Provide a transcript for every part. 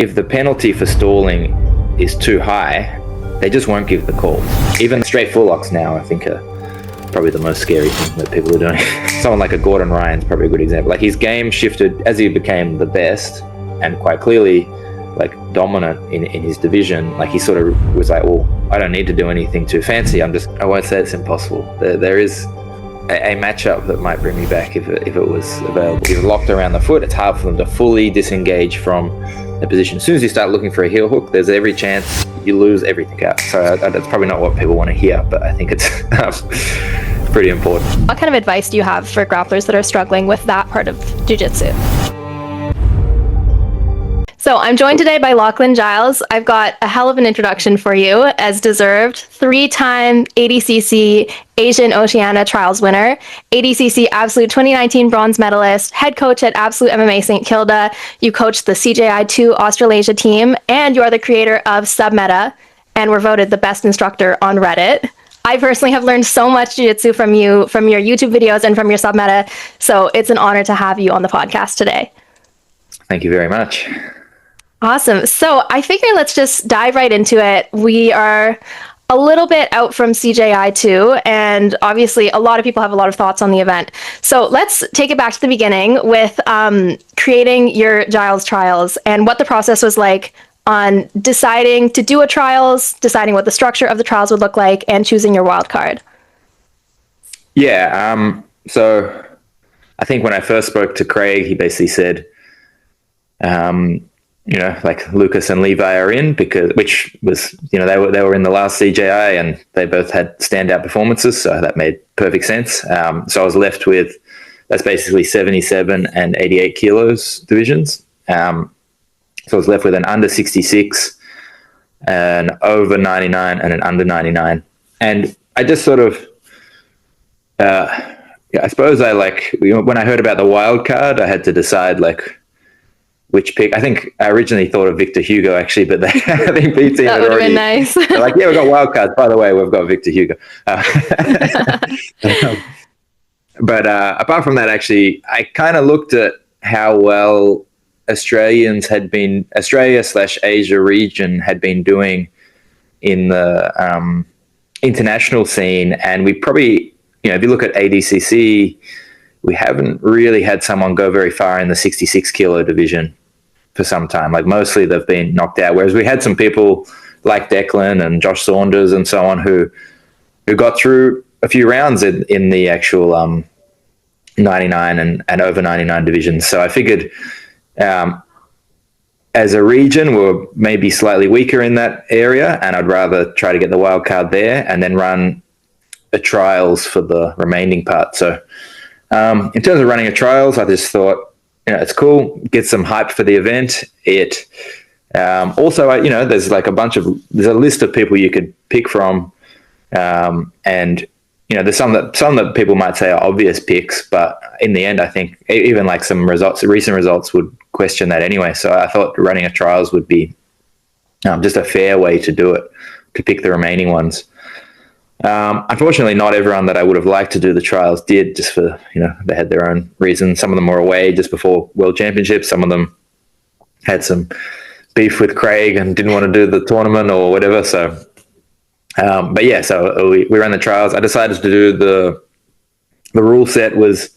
if the penalty for stalling is too high, they just won't give the call. Even straight footlocks now, I think, are probably the most scary thing that people are doing. Someone like a Gordon Ryan's probably a good example. Like, his game shifted as he became the best and quite clearly like dominant in his division. Like, he sort of was like, well, I don't need to do anything too fancy. I won't say it's impossible. There is a matchup that might bring me back if it was available. If you're locked around the foot, it's hard for them to fully disengage from the position. As soon as you start looking for a heel hook, there's every chance you lose everything out. So that's probably not what people want to hear, but I think it's pretty important. What kind of advice do you have for grapplers that are struggling with that part of jiu-jitsu? So I'm joined today by Lachlan Giles. I've got a hell of an introduction for you, as deserved. 3-time ADCC Asian Oceania Trials winner, ADCC Absolute 2019 bronze medalist, head coach at Absolute MMA St. Kilda. You coached the CJI2 Australasia team, and you are the creator of Submeta, and were voted the best instructor on Reddit. I personally have learned so much jiu-jitsu from you, from your YouTube videos and from your Submeta, so it's an honor to have you on the podcast today. Thank you very much. Awesome. So I figure let's just dive right into it. We are a little bit out from CJI2, and obviously a lot of people have a lot of thoughts on the event. So let's take it back to the beginning with creating your Giles trials and what the process was like on deciding to do a trials, deciding what the structure of the trials would look like, and choosing your wild card. Yeah. So I think when I first spoke to Craig, he basically said, like Lucas and Levi are in which was, they were in the last CJI and they both had standout performances. So that made perfect sense. So I was left with, that's basically 77 and 88 kilos divisions. So I was left with an under 66, an over 99 and an under 99. And I just sort of, I suppose when I heard about the wild card, I had to decide which pick. I think I originally thought of Victor Hugo, actually, but I think BT that would have been nice. They're like, yeah, we've got wild cards. By the way, we've got Victor Hugo. But apart from that, actually, I kind of looked at how well Australia/Asia region had been doing in the international scene. And we probably, if you look at ADCC, we haven't really had someone go very far in the 66 kilo division for some time. Like, mostly they've been knocked out. Whereas we had some people like Declan and Josh Saunders and so on who got through a few rounds in the actual 99 and over 99 divisions. So I figured as a region, we're maybe slightly weaker in that area, and I'd rather try to get the wild card there and then run a trials for the remaining part. So in terms of running a trials, I just thought, it's cool, get some hype for the event. It also, there's there's a list of people you could pick from, and there's some that people might say are obvious picks, but in the end, I think even like some recent results would question that anyway. So I thought running a trials would be just a fair way to do it, to pick the remaining ones. Unfortunately, not everyone that I would have liked to do the trials did, just for, they had their own reasons. Some of them were away just before World Championships. Some of them had some beef with Craig and didn't want to do the tournament or whatever. So, but yeah, so we ran the trials. I decided to do the rule set was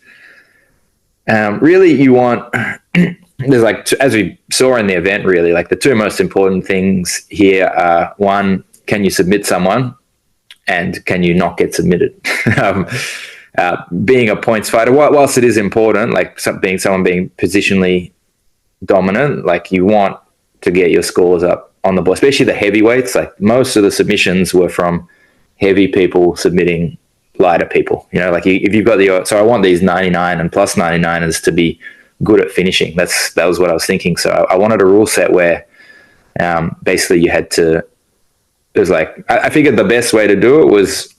really you want, there's as we saw in the event, really, the two most important things here are, one, can you submit someone? And can you not get submitted? Being a points fighter, whilst it is important, someone being positionally dominant, you want to get your scores up on the board, especially the heavyweights. Most of the submissions were from heavy people submitting lighter people. If you've got so I want these 99 and plus 99ers to be good at finishing. That was what I was thinking. So I wanted a rule set where basically you had to. It was I figured the best way to do it was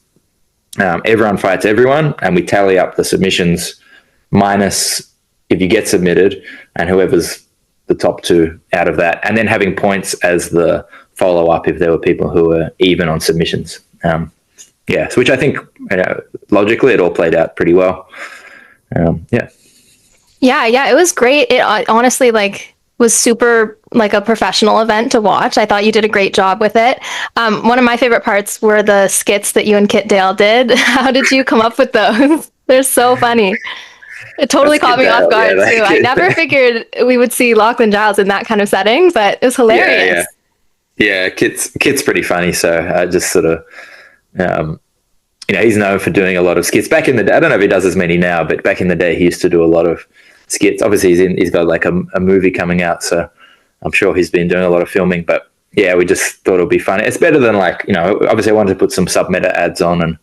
everyone fights everyone, and we tally up the submissions minus if you get submitted and whoever's the top two out of that, and then having points as the follow-up if there were people who were even on submissions. So which I think logically it all played out pretty well. Yeah, it was great. It honestly, was super like a professional event to watch. I thought you did a great job with it. One of my favorite parts were the skits that you and Kit Dale did. How did you come up with those? They're so funny. It totally caught me off guard too. I never figured we would see Lachlan Giles in that kind of setting, but it was hilarious. Yeah. Kit's pretty funny. So I just sort of, he's known for doing a lot of skits. Back in the day, I don't know if he does as many now, but back in the day, he used to do a lot of skits. Obviously, he's got like a movie coming out, so I'm sure he's been doing a lot of filming. But yeah, we just thought it'd be funny. It's better than obviously I wanted to put some Submeta ads on, and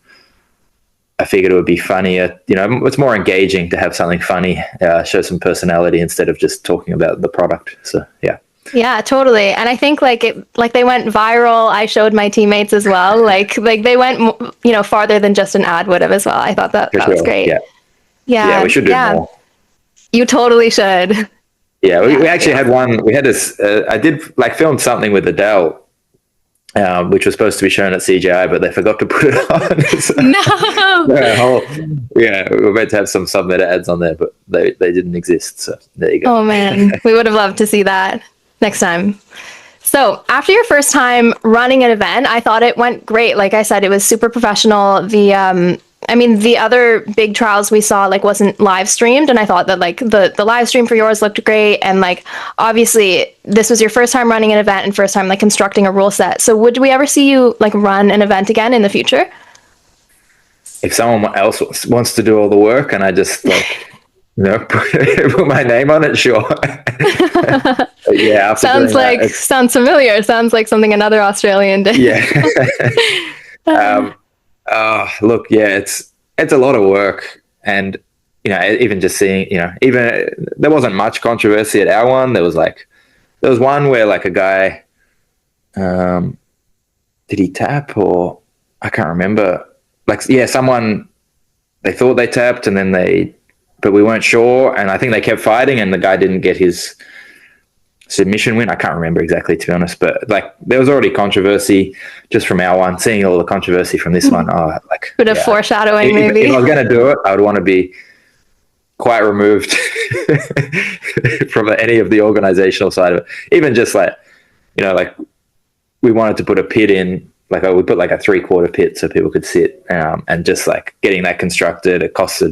I figured it would be funnier. It's more engaging to have something funny, show some personality instead of just talking about the product. So yeah. Yeah, totally. And I think they went viral. I showed my teammates as well. Like they went, farther than just an ad would have as well. I thought that was great. Yeah, we should do more. You totally should. Yeah, we actually had one. We had this. I did film something with Adele, which was supposed to be shown at CJI, but they forgot to put it on. So, no. We were meant to have some Submeta ads on there, but they didn't exist. So there you go. Oh man, we would have loved to see that next time. So after your first time running an event, I thought it went great. Like I said, it was super professional. The other big trials we saw wasn't live streamed, and I thought that the live stream for yours looked great. And obviously this was your first time running an event and first time constructing a rule set. So would we ever see you run an event again in the future? If someone else wants to do all the work and I just put my name on it, sure. Yeah. Sounds familiar. Sounds like something another Australian did. Yeah. Look, yeah, it's a lot of work, and even just seeing, even there wasn't much controversy at our one. There was one where a guy, did he tap, or I can't remember. Someone, they thought they tapped and then but we weren't sure, and I think they kept fighting, and the guy didn't get his submission win. I can't remember exactly, to be honest, but there was already controversy just from our one. Seeing all the controversy from this one, bit of foreshadowing. Maybe if I was going to do it, I would want to be quite removed from any of the organizational side of it. Even just we wanted to put a pit in. I would put a 3/4 pit so people could sit, and just getting that constructed. It cost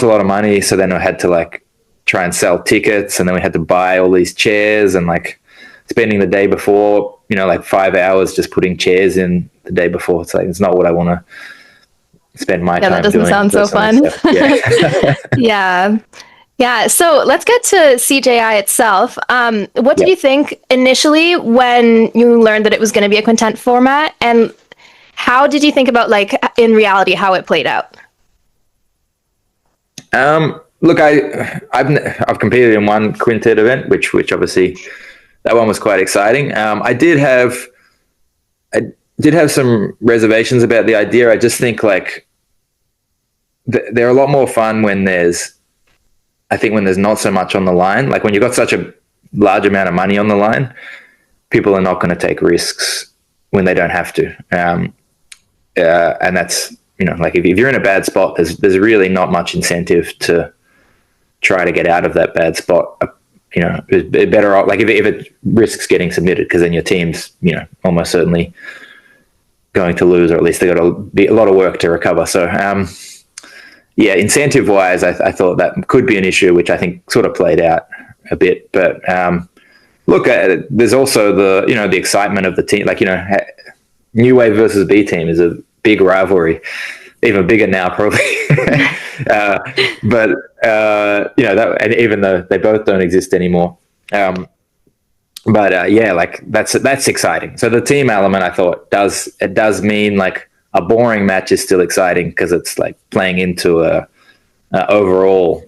a lot of money, so then I had to try and sell tickets, and then we had to buy all these chairs, and spending the day before 5 hours just putting chairs in the day before. It's not what I want to spend my time doing. That doesn't sound so fun. Yeah. Yeah. So let's get to CJI itself. What did you think initially when you learned that it was going to be a Quintet format, and how did you think about in reality how it played out? Look, I've competed in one Quintet event, which obviously that one was quite exciting. I did have some reservations about the idea. I just think they're a lot more fun when there's not so much on the line. When you've got such a large amount of money on the line, people are not going to take risks when they don't have to. And that's, if you're in a bad spot, there's really not much incentive to try to get out of that bad spot. It's better off, if it risks getting submitted, because then your team's, almost certainly going to lose, or at least they got to be a lot of work to recover. So, incentive wise, I thought that could be an issue, which I think sort of played out a bit. But look, there's also the excitement of the team. New Wave versus B Team is a big rivalry, even bigger now probably. And even though they both don't exist anymore, that's exciting. So the team element, I thought, does mean a boring match is still exciting, because it's playing into a overall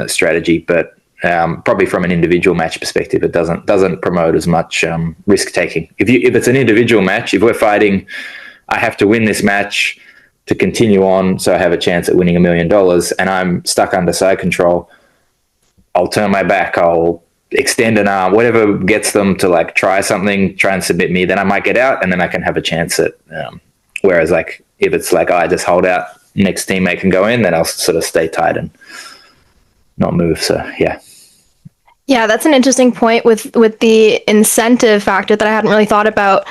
strategy, but probably from an individual match perspective, it doesn't promote as much risk taking. If it's an individual match, if we're fighting, I have to win this match to continue on, so I have a chance at winning $1 million, and I'm stuck under side control, I'll turn my back, I'll extend an arm, whatever gets them to try something, try and submit me, then I might get out, and then I can have a chance at, whereas if it's I just hold out, next teammate can go in, then I'll sort of stay tight and not move. So yeah. Yeah, that's an interesting point with the incentive factor that I hadn't really thought about.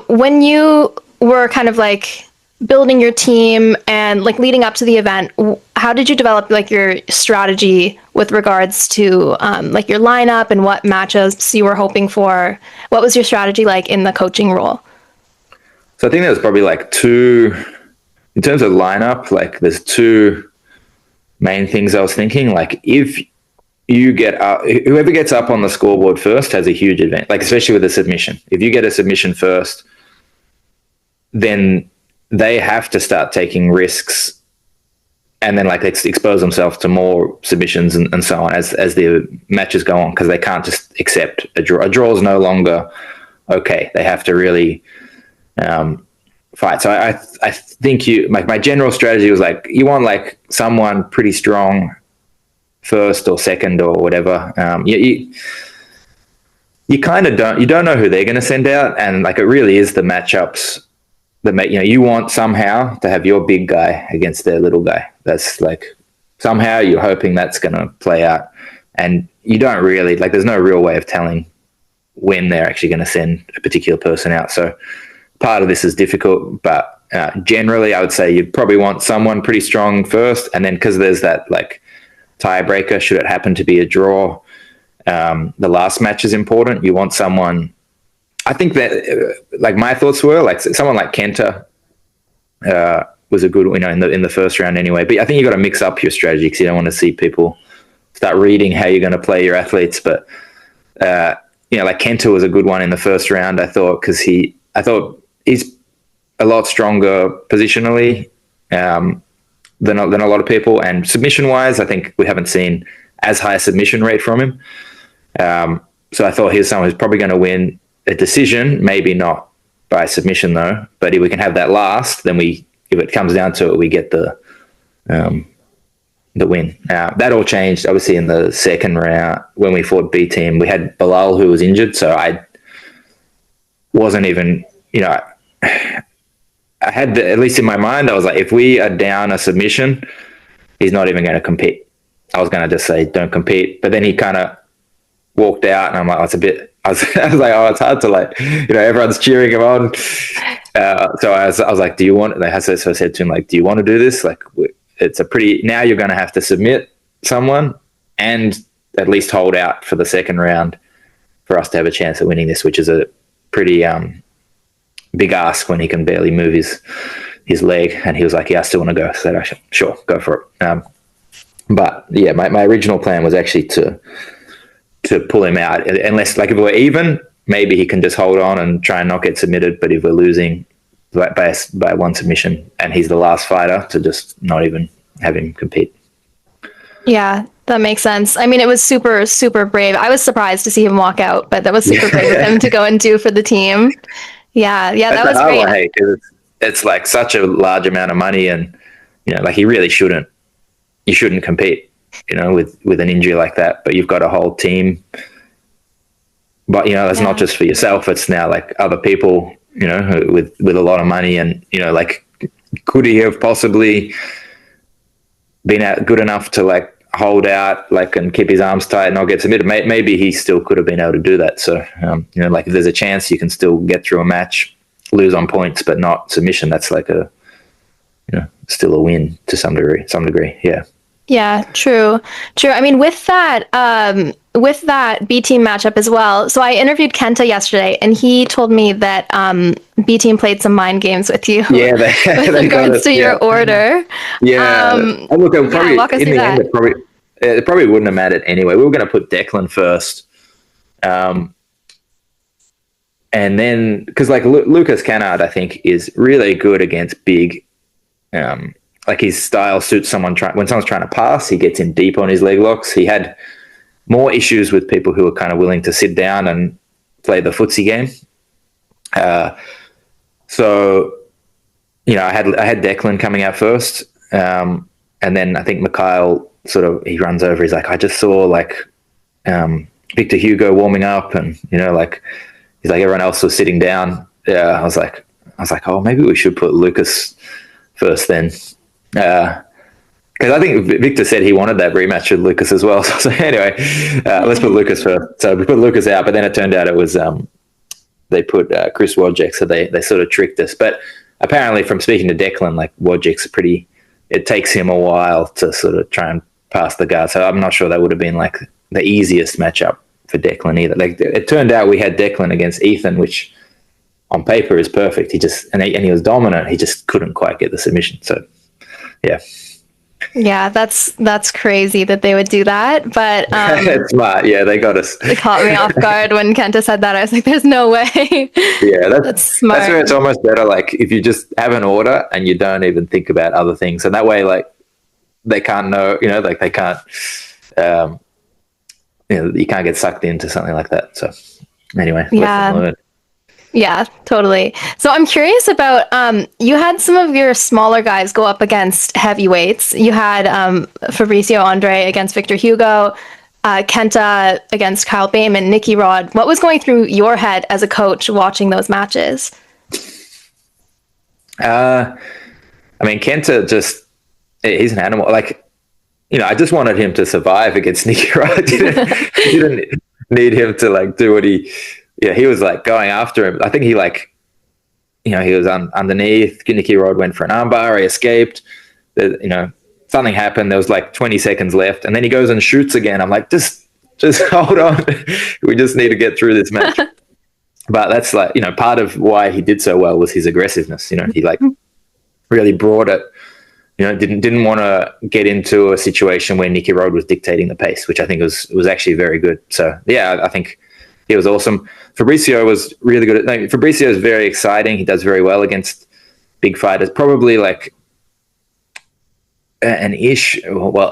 When you were kind of like building your team and like leading up to the event, how did you develop like your strategy with regards to like your lineup and what matchups you were hoping for? What was your strategy like in the coaching role? So I think there's probably like in terms of lineup, like there's two main things I was thinking. Like if you get up, whoever gets up on the scoreboard first has a huge advantage, like especially with a submission. If you get a submission first, then they have to start taking risks and then like expose themselves to more submissions and so on as the matches go on, because they can't just accept a draw. A draw is no longer okay. They have to really fight. So I think my general strategy was like you want like someone pretty strong first or second or whatever. You kind of don't know who they're going to send out, and like it really is the matchups that make you want somehow to have your big guy against their little guy. That's like somehow you're hoping that's going to play out, and you don't really like. There's no real way of telling when they're actually going to send a particular person out. So part of this is difficult, but generally I would say you'd probably want someone pretty strong first, and then because there's that like tiebreaker should it happen to be a draw, the last match is important. You want someone, I think that like my thoughts were like someone like Kenta was a good in the first round anyway, but I think you got to mix up your strategy because you don't want to see people start reading how you're going to play your athletes. But like Kenta was a good one in the first round, I thought, because I thought he's a lot stronger positionally than a lot of people, and submission wise I think we haven't seen as high a submission rate from him, so I thought he's someone who's probably going to win a decision, maybe not by submission though, but if we can have that last, then if it comes down to it, we get the win. That all changed obviously in the second round when we fought B team. We had Bilal who was injured, so I wasn't even I had at least in my mind, I was like, if we are down a submission, he's not even going to compete. I was going to just say, don't compete. But then he kind of walked out, and I'm like, I was like, oh, it's hard to like, everyone's cheering him on. So I was like, do you want, so I said to him, like, do you want to do this? Like, it's now you're going to have to submit someone and at least hold out for the second round for us to have a chance at winning this, which is a pretty, big ask when he can barely move his leg. And he was like, yeah, I still want to go. So I said, sure, go for it. But yeah, my original plan was actually to pull him out, unless like if we're even, maybe he can just hold on and try and not get submitted. But if we're losing by one submission and he's the last fighter, to just not even have him compete. Yeah, that makes sense. I mean, it was super, super brave. I was surprised to see him walk out, but that was super brave of him to go and do for the team. Yeah, that was great. One, hey, it's like such a large amount of money, and like he really shouldn't. You shouldn't compete, with an injury like that. But you've got a whole team. But that's not just for yourself. It's now like other people, with a lot of money, and like could he have possibly been good enough to like hold out, like, and keep his arms tight and not get submitted? Maybe he still could have been able to do that. So, like if there's a chance you can still get through a match, lose on points, but not submission, that's like still a win to some degree. Yeah. Yeah, true. I mean, with that B team matchup as well. So I interviewed Kenta yesterday, and he told me that B team played some mind games with you. Yeah, with regards to your order. Yeah. Look, walk us through that. It probably wouldn't have mattered anyway. We were going to put Declan first, and then because like Lucas Cannard, I think, is really good against big. Like his style suits when someone's trying to pass, he gets in deep on his leg locks. He had more issues with people who were kind of willing to sit down and play the footsie game. So, I had Declan coming out first, and then I think Mikhail he runs over. He's like, I just saw like Victor Hugo warming up, and like he's like everyone else was sitting down. Yeah, I was like, oh, maybe we should put Lucas first then. because I think Victor said he wanted that rematch with Lucas as well. So anyway, let's put Lucas first. So we put Lucas out, but then it turned out it was they put Chris Wojcik, so they sort of tricked us. But apparently, from speaking to Declan, like Wojcik's pretty. It takes him a while to sort of try and pass the guard. So I'm not sure that would have been like the easiest matchup for Declan either. Like it turned out we had Declan against Ethan, which on paper is perfect. He just and he was dominant. He just couldn't quite get the submission. So yeah. Yeah, that's crazy that they would do that. But it's smart. Yeah, they got us. It caught me off guard when Kenta said that. I was like, "There's no way." Yeah, that's smart. That's where it's almost better. Like if you just have an order and you don't even think about other things, and that way, like they can't know. Like they can't. You can't get sucked into something like that. So anyway, yeah. Yeah, totally. So I'm curious about, you had some of your smaller guys go up against heavyweights. You had Fabricio Andre against Victor Hugo, Kenta against Kyle Baim, and Nicky Rod. What was going through your head as a coach watching those matches? I mean, Kenta he's an animal. Like, I just wanted him to survive against Nicky Rod. Didn't need him to like do what he was like going after him. I think he he was underneath. Nicky Rod went for an armbar. He escaped. Something happened. There was like 20 seconds left, and then he goes and shoots again. I'm like, just hold on. We just need to get through this match. But that's like, part of why he did so well was his aggressiveness. He like really brought it. Didn't want to get into a situation where Nicky Rod was dictating the pace, which I think was actually very good. So yeah, I think he was awesome. Fabricio was really good. Fabricio is very exciting. He does very well against big fighters. Probably like an ish. Well,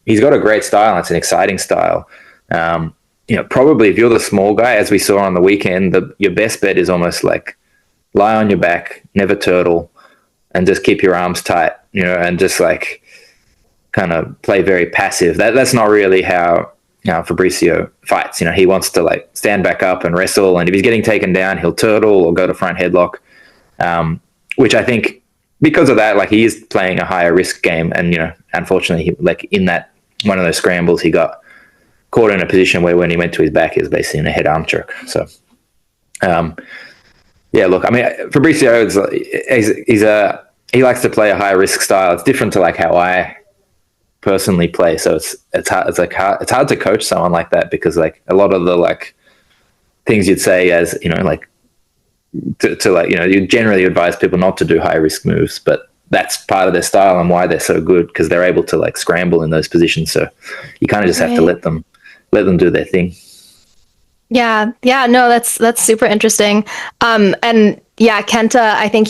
he's got a great style. It's an exciting style. Probably if you're the small guy, as we saw on the weekend, your best bet is almost like lie on your back, never turtle, and just keep your arms tight. And just like kind of play very passive. That's not really how Fabricio fights. He wants to like stand back up and wrestle, and if he's getting taken down, he'll turtle or go to front headlock, which I think because of that, like he is playing a higher risk game, and unfortunately, he, like in that one of those scrambles, he got caught in a position where when he went to his back, he was basically in a head arm choke. So, look, I mean, Fabricio he likes to play a high risk style. It's different to like how I personally play, so it's hard to coach someone like that, because like a lot of the like things you'd say as like to like you generally advise people not to do high risk moves, but that's part of their style and why they're so good, because they're able to like scramble in those positions. So you kind of just have to let them do their thing. No, that's super interesting. And yeah, Kenta, I think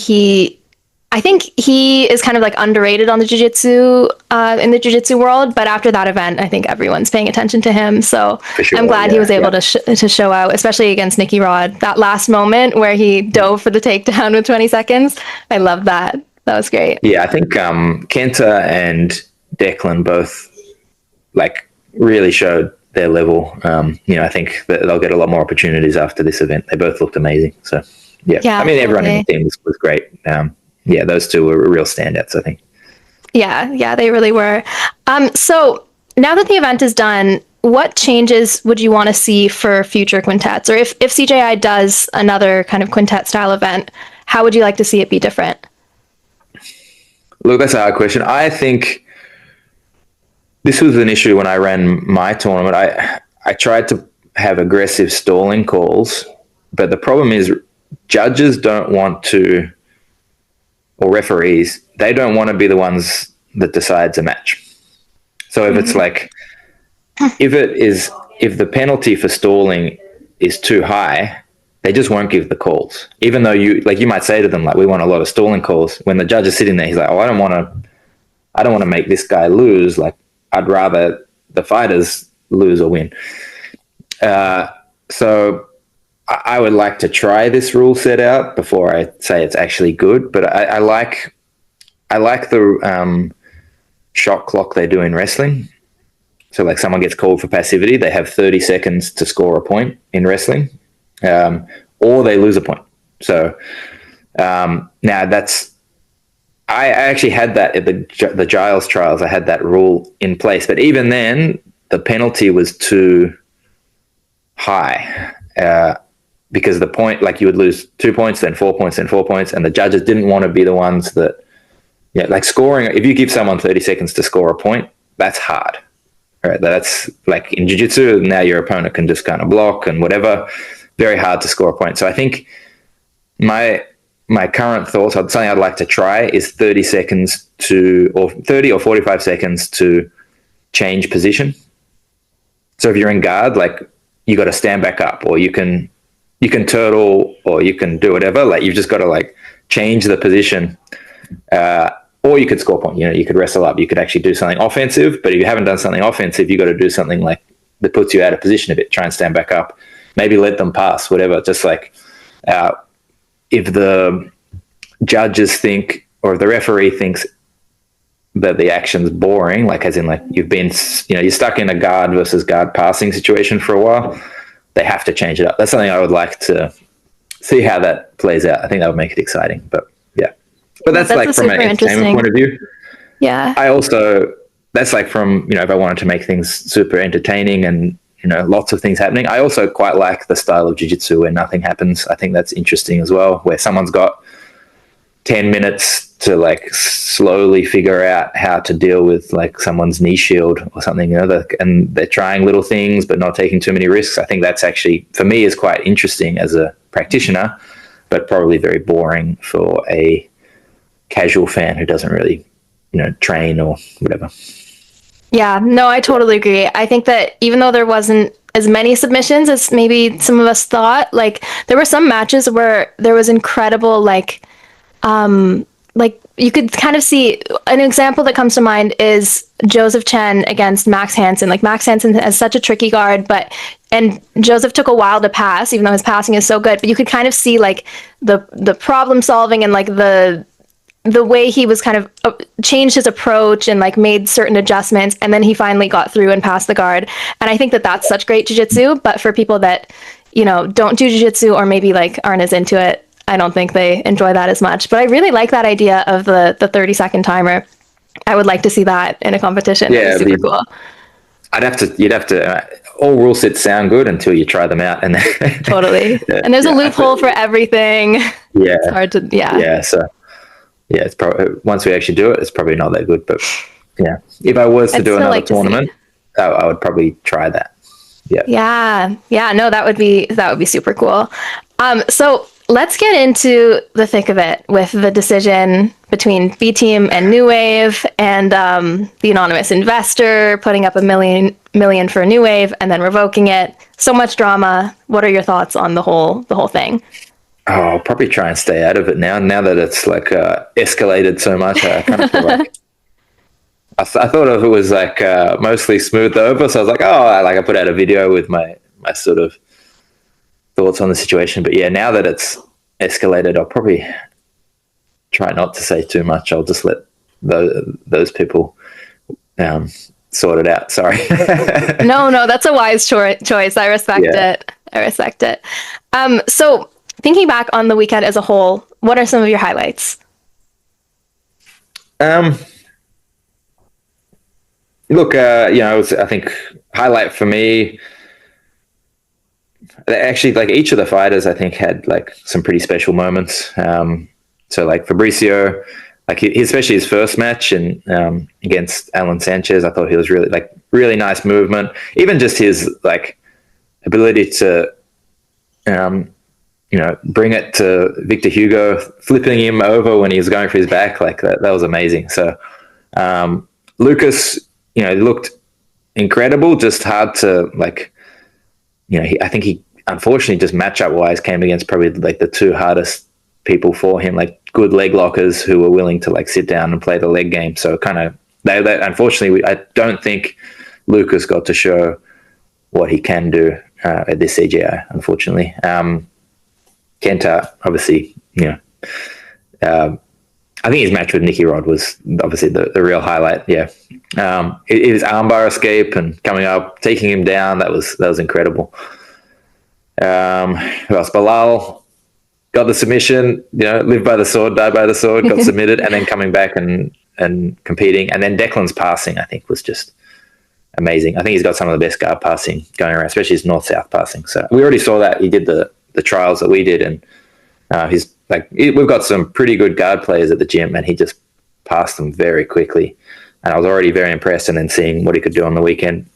he is kind of like underrated on the jiu-jitsu, in the jiu-jitsu world. But after that event, I think everyone's paying attention to him. So sure, I'm glad he was able to show out, especially against Nicky Rod. That last moment where he dove for the takedown with 20 seconds. I love that. That was great. Yeah, I think Kenta and Declan both like really showed their level. I think that they'll get a lot more opportunities after this event. They both looked amazing. So I mean, everyone in the team was great. Those two were real standouts, I think. Yeah, they really were. So now that the event is done, what changes would you want to see for future quintets? Or if CJI does another kind of quintet style event, how would you like to see it be different? Look, that's a hard question. I think this was an issue when I ran my tournament. I tried to have aggressive stalling calls, but the problem is judges don't want to, or referees, they don't want to be the ones that decides a match. So if it's like, if the penalty for stalling is too high, they just won't give the calls. Even though you might say to them, like, we want a lot of stalling calls. When the judge is sitting there, he's like, oh, I don't want to make this guy lose. Like, I'd rather the fighters lose or win. So I would like to try this rule set out before I say it's actually good. But I like the shot clock they do in wrestling. So like someone gets called for passivity, they have 30 seconds to score a point in wrestling, or they lose a point. So now that's I actually had that at the Giles trials. I had that rule in place, but even then, the penalty was too high because the point, like you would lose 2 points, then 4 points, then 4 points, and the judges didn't want to be the ones that, like scoring. If you give someone 30 seconds to score a point, that's hard. Right? That's like in jiu-jitsu. Now your opponent can just kind of block and whatever. Very hard to score a point. So I think my current thoughts, something I'd like to try is 30 seconds or 30 or 45 seconds to change position. So if you're in guard, like you got to stand back up, or you can turtle, or you can do whatever. Like you've just got to like change the position, or you could score point. You could wrestle up. You could actually do something offensive. But if you haven't done something offensive, you got to do something like that puts you out of position a bit. Try and stand back up. Maybe let them pass. Whatever. Just like if the judges think, or if the referee thinks that the action's boring, like as in like you've been, you're stuck in a guard versus guard passing situation for a while, they have to change it up. That's something I would like to see how that plays out. I think that would make it exciting. But yeah, but that's like from an entertainment point of view. Yeah. I also, that's like from, if I wanted to make things super entertaining and, lots of things happening. I also quite like the style of jiu-jitsu where nothing happens. I think that's interesting as well, where someone's got 10 minutes to like slowly figure out how to deal with like someone's knee shield or something, and they're trying little things but not taking too many risks. I think that's actually, for me, is quite interesting as a practitioner, but probably very boring for a casual fan who doesn't really, train or whatever. Yeah, no, I totally agree. I think that even though there wasn't as many submissions as maybe some of us thought, like there were some matches where there was incredible, like you could kind of see an example that comes to mind is Joseph Chen against Max Hansen. Like Max Hansen has such a tricky guard, and Joseph took a while to pass, even though his passing is so good. But you could kind of see like the problem solving and like the way he was kind of changed his approach and like made certain adjustments, and then he finally got through and passed the guard. And I think that that's such great jiu-jitsu, but for people that, don't do jiu-jitsu or maybe like aren't as into it, I don't think they enjoy that as much. But I really like that idea of the 30-second timer. I would like to see that in a competition. Yeah, super cool. You'd have to, all rule sets sound good until you try them out. And then totally. And there's a loophole for everything. Yeah. It's hard to, Yeah. So yeah, it's probably, once we actually do it, it's probably not that good, but yeah, if I was to do another tournament, I would probably try that. Yeah. No, that would be super cool. So let's get into the thick of it with the decision between B Team and New Wave, and the anonymous investor putting up $1 million for New Wave and then revoking it. So much drama. What are your thoughts on the whole thing? Oh, I'll probably try and stay out of it now that it's like escalated so much. I kind of feel like I thought of it was like mostly smoothed over. So I was like, I put out a video with my sort of thoughts on the situation. But yeah, now that it's escalated, I'll probably try not to say too much. I'll just let those people sort it out. Sorry. No, that's a wise choice. I respect it. So thinking back on the weekend as a whole, what are some of your highlights? Look, I think highlight for me, actually, like each of the fighters, I think had like some pretty special moments. So like Fabricio, like especially his first match and against Alan Sanchez, I thought he was really nice movement. Even just his like ability to, bring it to Victor Hugo, flipping him over when he was going for his back, like that was amazing. So Lucas, looked incredible, just hard to like, I think he unfortunately just matchup wise came against probably like the two hardest people for him, like good leg lockers who were willing to like sit down and play the leg game. So kind of that unfortunately, I don't think Lucas got to show what he can do at this CJI, unfortunately. Kenta, obviously, I think his match with Nicky Rod was obviously the real highlight. Yeah. His armbar escape and coming up, taking him down, that was incredible. Who else? Bilal got the submission, lived by the sword, died by the sword, got submitted, and then coming back and competing. And then Declan's passing, I think, was just amazing. I think he's got some of the best guard passing going around, especially his north-south passing. So we already saw that. He did the trials that we did, and we've got some pretty good guard players at the gym, and he just passed them very quickly. And I was already very impressed, and then seeing what he could do on the weekend.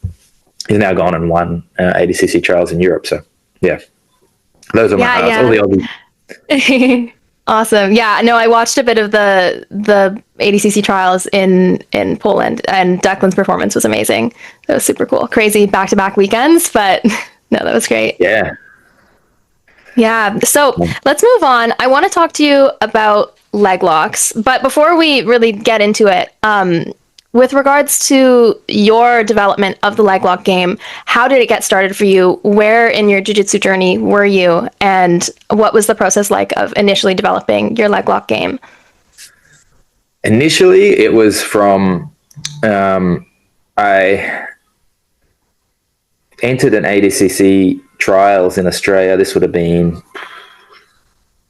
He's now gone and won ADCC trials in Europe. So, yeah, those are my highlights. All the Aussies. Awesome. Yeah, no, I watched a bit of the ADCC trials in Poland, and Declan's performance was amazing. That was super cool. Crazy back-to-back weekends, but no, that was great. Yeah. Yeah. So let's move on. I want to talk to you about Leglocks, but before we really get into it, with regards to your development of the Leglock game, how did it get started for you? Where in your jiu-jitsu journey were you? And what was the process like of initially developing your Leglock game? Initially, it was from, I entered an ADCC trials in Australia. This would have been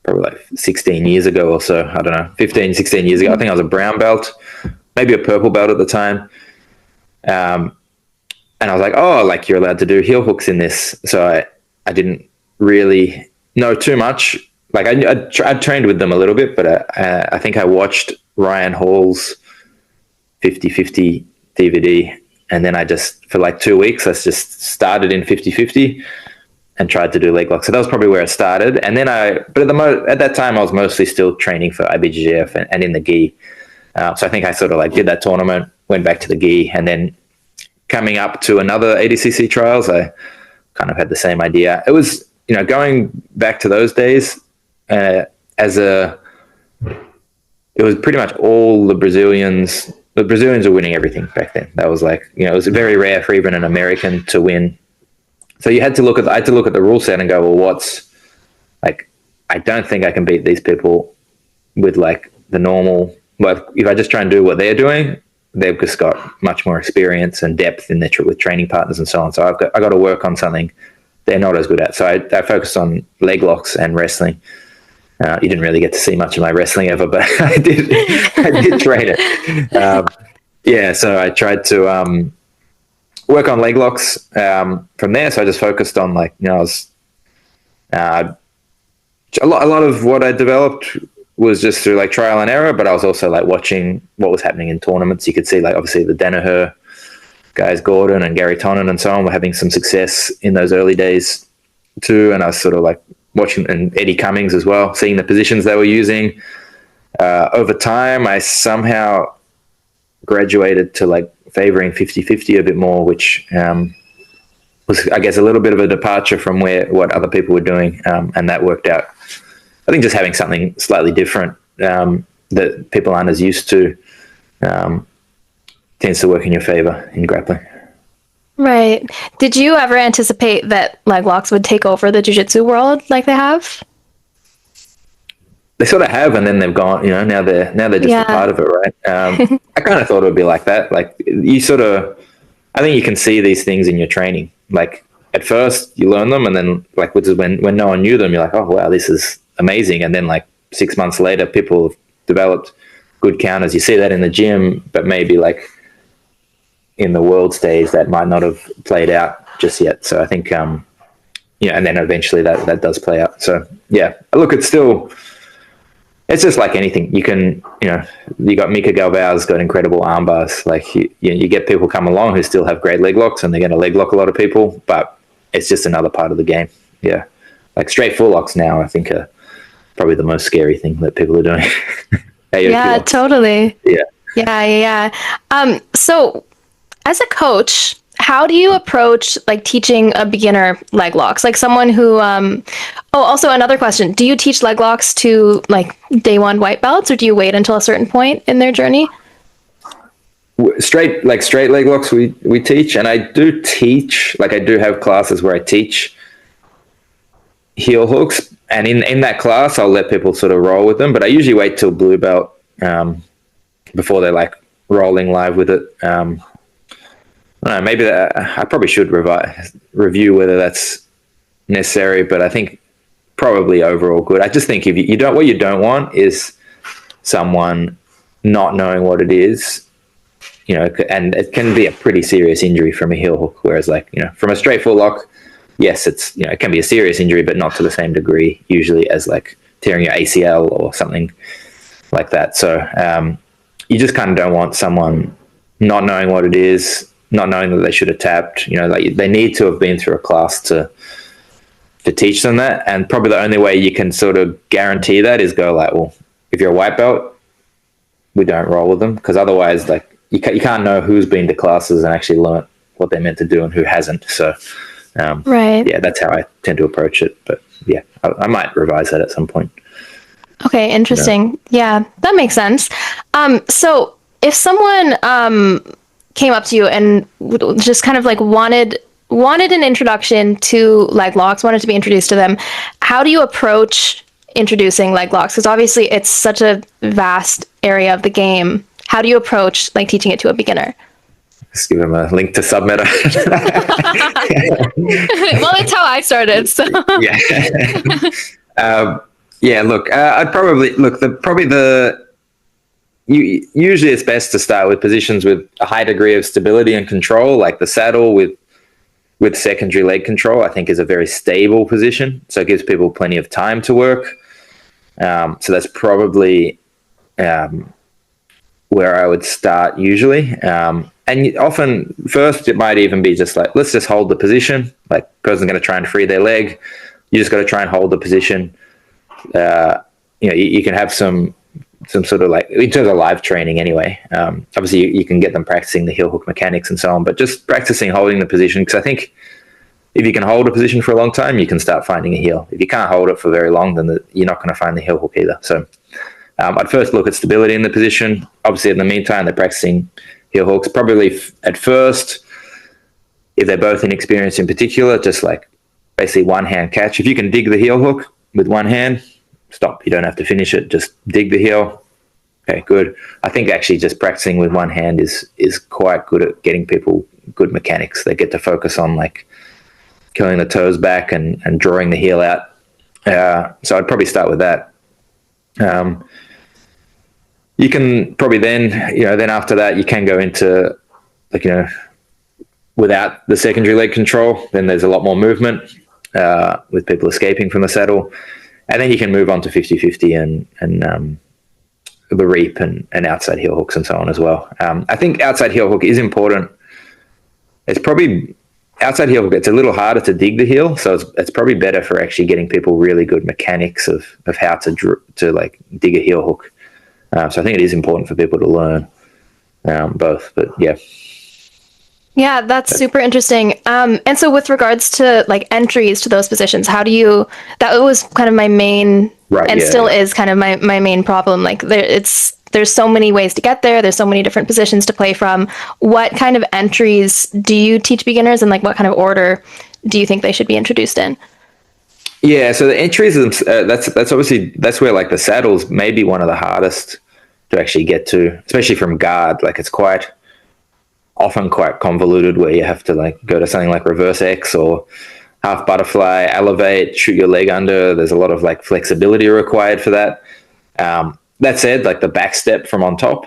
probably like 16 years ago or so. I don't know, 15, 16 years ago. I think I was a brown belt, maybe a purple belt at the time. And I was like, oh, like you're allowed to do heel hooks in this. So I didn't really know too much. Like I trained with them a little bit, but I think I watched Ryan Hall's 50-50 DVD. And then I just, for like 2 weeks, I just started in 50-50 and tried to do leg locks. So that was probably where I started. And then at that time, I was mostly still training for IBJJF and in the gi. So I think I sort of like did that tournament, went back to the gi, and then coming up to another ADCC trials, I kind of had the same idea. It was, going back to those days, it was pretty much all the Brazilians. The Brazilians were winning everything back then. That was like, it was very rare for even an American to win. So I had to look at the rule set and go, well, what's like, I don't think I can beat these people with like the normal. Well, if I just try and do what they're doing, they've just got much more experience and depth in with training partners and so on. So I got to work on something they're not as good at. So I focused on leg locks and wrestling. You didn't really get to see much of my wrestling ever, but I did train it. So I tried to work on leg locks from there. So I just focused on a lot of what I developed was just through like trial and error, but I was also like watching what was happening in tournaments. You could see like obviously the Danaher guys, Gordon and Gary Tonnen and so on, were having some success in those early days too. And I was sort of like watching, and Eddie Cummings as well, seeing the positions they were using. Over time, I somehow graduated to like favoring 50-50 a bit more, which was, I guess, a little bit of a departure from what other people were doing. And that worked out. I think just having something slightly different that people aren't as used to tends to work in your favor in grappling. Right. Did you ever anticipate that leg locks would take over the jiu-jitsu world like they have? They sort of have, and then they've gone. Now they're just a part of it, right? I kind of thought it would be like that. Like I think you can see these things in your training. Like at first you learn them, and then like which is when no one knew them, you're like, oh wow, this is amazing. And then like 6 months later, people have developed good counters. You see that in the gym, but maybe like in the world stage that might not have played out just yet. So I think, and then eventually that does play out. So yeah, look, it's just like anything. You can, you got Mika Galvao's got incredible arm bars. Like you get people come along who still have great leg locks, and they're going to leg lock a lot of people, but it's just another part of the game. Yeah. Like straight full locks now, I think are probably the most scary thing that people are doing. Yeah, locks. Totally. Yeah. Yeah. So as a coach, how do you approach like teaching a beginner leg locks? Like someone who, also another question, do you teach leg locks to like day one white belts, or do you wait until a certain point in their journey? Straight leg locks we teach, and I do teach, like I do have classes where I teach heel hooks, and in that class I'll let people sort of roll with them, but I usually wait till blue belt before they're like rolling live with it. I don't know, maybe I probably should review whether that's necessary, but I think probably overall good. I just think if you don't, what you don't want is someone not knowing what it is, and it can be a pretty serious injury from a heel hook. Whereas from a straight foot lock, yes, it's, it can be a serious injury, but not to the same degree usually as like tearing your ACL or something like that. So you just kind of don't want someone not knowing what it is, not knowing that they should have tapped. Like they need to have been through a class to teach them that. And probably the only way you can sort of guarantee that is go like, well, if you're a white belt, we don't roll with them, because otherwise, like you can't know who's been to classes and actually learnt what they're meant to do and who hasn't. So, right. Yeah, that's how I tend to approach it. But yeah, I might revise that at some point. Okay, interesting. Yeah, that makes sense. So if someone came up to you and just kind of like wanted an introduction to Leglocks, wanted to be introduced to them, how do you approach introducing Leglocks? Because obviously it's such a vast area of the game. How do you approach like teaching it to a beginner? Just give them a link to Submeta. Well, that's how I started. So yeah. Look, I'd probably usually it's best to start with positions with a high degree of stability and control, like the saddle with secondary leg control. I think is a very stable position, so it gives people plenty of time to work. So that's probably where I would start usually. And often first it might even be just like, let's just hold the position. Like person's going to try and free their leg. You just got to try and hold the position. You can have some sort of like, in terms of live training anyway, obviously you can get them practicing the heel hook mechanics and so on, but just practicing holding the position. Because I think if you can hold a position for a long time, you can start finding a heel. If you can't hold it for very long, then you're not going to find the heel hook either. So I'd first look at stability in the position. Obviously, in the meantime, they're practicing heel hooks. Probably at first, if they're both inexperienced in particular, just like basically one hand catch. If you can dig the heel hook with one hand, stop. You don't have to finish it. Just dig the heel. Okay, good. I think actually just practicing with one hand is quite good at getting people good mechanics. They get to focus on like killing the toes back and drawing the heel out. So I'd probably start with that. You can probably then after that you can go into like, without the secondary leg control, then there's a lot more movement with people escaping from the saddle. And then you can move on to 50-50 and the reap and outside heel hooks and so on as well. I think outside heel hook is important. It's probably outside heel hook. It's a little harder to dig the heel, so it's probably better for actually getting people really good mechanics of how to like dig a heel hook. So I think it is important for people to learn both. But yeah. Yeah, that's super interesting. And so with regards to like entries to those positions, that was kind of my main, still is kind of my main problem. Like there's so many ways to get there. There's so many different positions to play from. What kind of entries do you teach beginners, and like what kind of order do you think they should be introduced in? Yeah, so the entries, that's where like the saddle's maybe one of the hardest to actually get to, especially from guard. Like it's often quite convoluted, where you have to like go to something like reverse X or half butterfly, elevate, shoot your leg under. There's a lot of like flexibility required for that. That said, like the back step from on top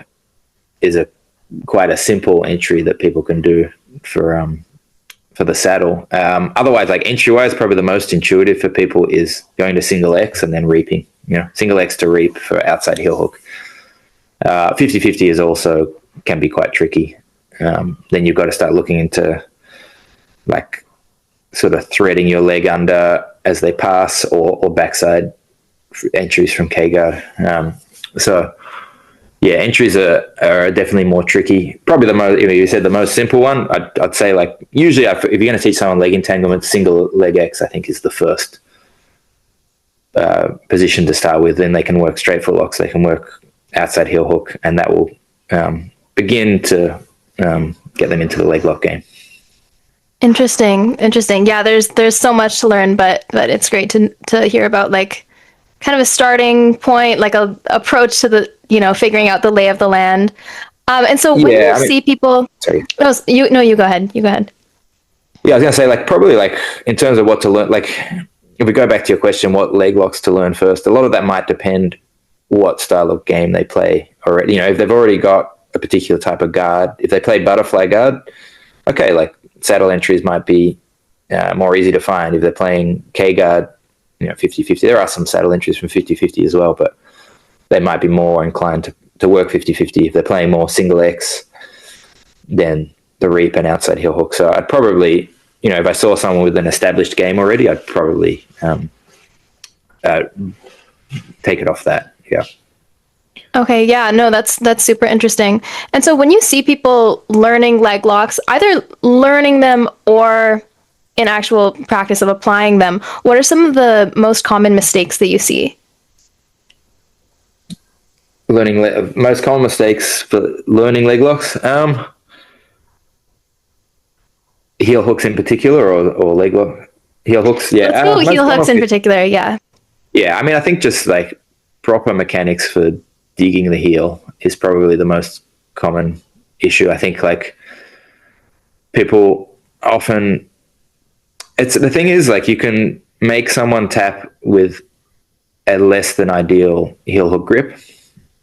is quite a simple entry that people can do for the saddle. Otherwise, like entry-wise, probably the most intuitive for people is going to single X and then reaping. Single X to reap for outside heel hook. 50-50 is also can be quite tricky. Then you've got to start looking into like sort of threading your leg under as they pass, or backside entries from K-guard. So yeah, entries are definitely more tricky. Probably the most, you said the most simple one. I'd say like usually if you're going to teach someone leg entanglement, single leg X I think is the first position to start with. Then they can work straight foot locks, they can work outside heel hook, and that will begin to get them into the leg lock game. Interesting. Yeah, there's so much to learn, but it's great to hear about like kind of a starting point, like a approach to the figuring out the lay of the land. And so when you see people, sorry. You go ahead. Yeah, I was gonna say like probably like in terms of what to learn, like if we go back to your question, what leg locks to learn first, a lot of that might depend what style of game they play already. You know, if they've already got a particular type of guard, if they play butterfly guard, okay, like saddle entries might be more easy to find. If they're playing K guard, 50-50, there are some saddle entries from 50-50 as well, but they might be more inclined to work 50-50. If they're playing more single X, then the reap and outside heel hook. So I'd probably, if I saw someone with an established game already, I'd probably take it off that. Yeah. Okay, yeah, no, that's super interesting. And so when you see people learning leg locks, either learning them or in actual practice of applying them, what are some of the most common mistakes that you see? Most common mistakes for learning leg locks? Heel hooks in particular, or leg lock? Heel hooks, yeah. Let's go heel hooks in particular, yeah. Yeah, I mean, I think just like proper mechanics for digging the heel is probably the most common issue. I think like people often, the thing is like you can make someone tap with a less than ideal heel hook grip.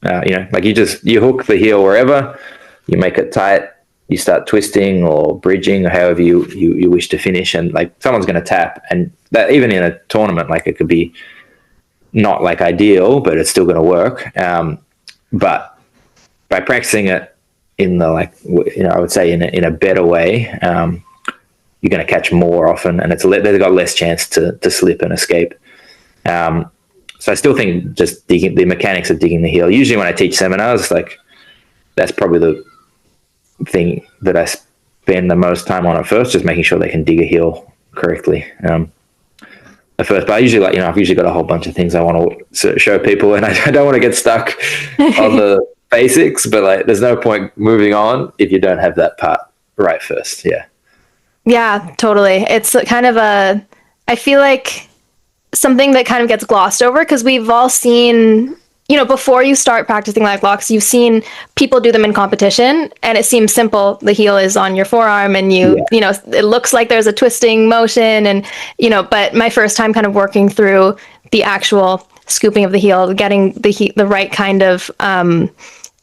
Like you hook the heel wherever, you make it tight, you start twisting or bridging or however you wish to finish, and like someone's going to tap, and that even in a tournament, like it could be not like ideal, but it's still going to work. But by practicing it in the I would say in a better way, you're going to catch more often, and they've got less chance to slip and escape. So I still think just digging the mechanics of digging the heel. Usually when I teach seminars, like that's probably the thing that I spend the most time on at first, just making sure they can dig a heel correctly. At first, but I usually I've usually got a whole bunch of things I want to show people, and I don't want to get stuck on the basics, but like there's no point moving on if you don't have that part right first. Yeah. Yeah, totally. It's kind of I feel like something that kind of gets glossed over because we've all seen, before you start practicing leg locks, you've seen people do them in competition and it seems simple. The heel is on your forearm and it looks like there's a twisting motion and, but my first time kind of working through the actual scooping of the heel, getting the right kind of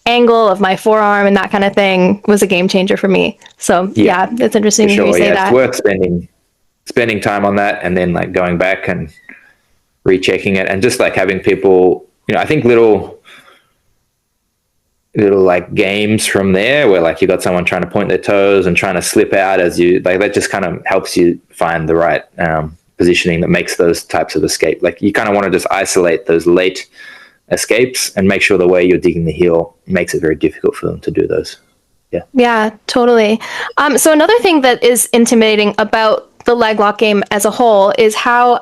angle of my forearm and that kind of thing was a game changer for me. So yeah it's interesting to hear you say that. It's worth spending time on that and then like going back and rechecking it and just like having people, I think little like games from there where like you got someone trying to point their toes and trying to slip out as you like, that just kind of helps you find the right positioning that makes those types of escape. Like you kind of want to just isolate those late escapes and make sure the way you're digging the heel makes it very difficult for them to do those. Yeah, totally. So another thing that is intimidating about the leg lock game as a whole is how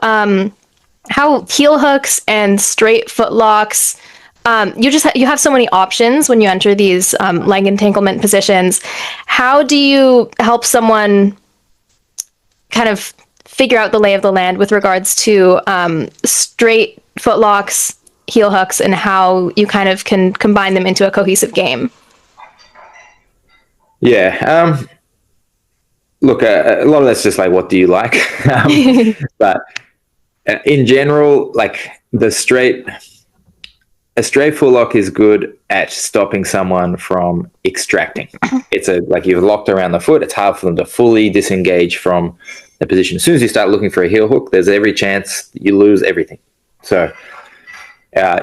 heel hooks and straight foot locks, you have so many options when you enter these leg entanglement positions. How do you help someone kind of figure out the lay of the land with regards to straight foot locks, heel hooks, and how you kind of can combine them into a cohesive game? Yeah. Look, a lot of that's just like, what do you like? But in general, like a straight foot lock is good at stopping someone from extracting. It's like you've locked around the foot. It's hard for them to fully disengage from the position. As soon as you start looking for a heel hook, there's every chance you lose everything. So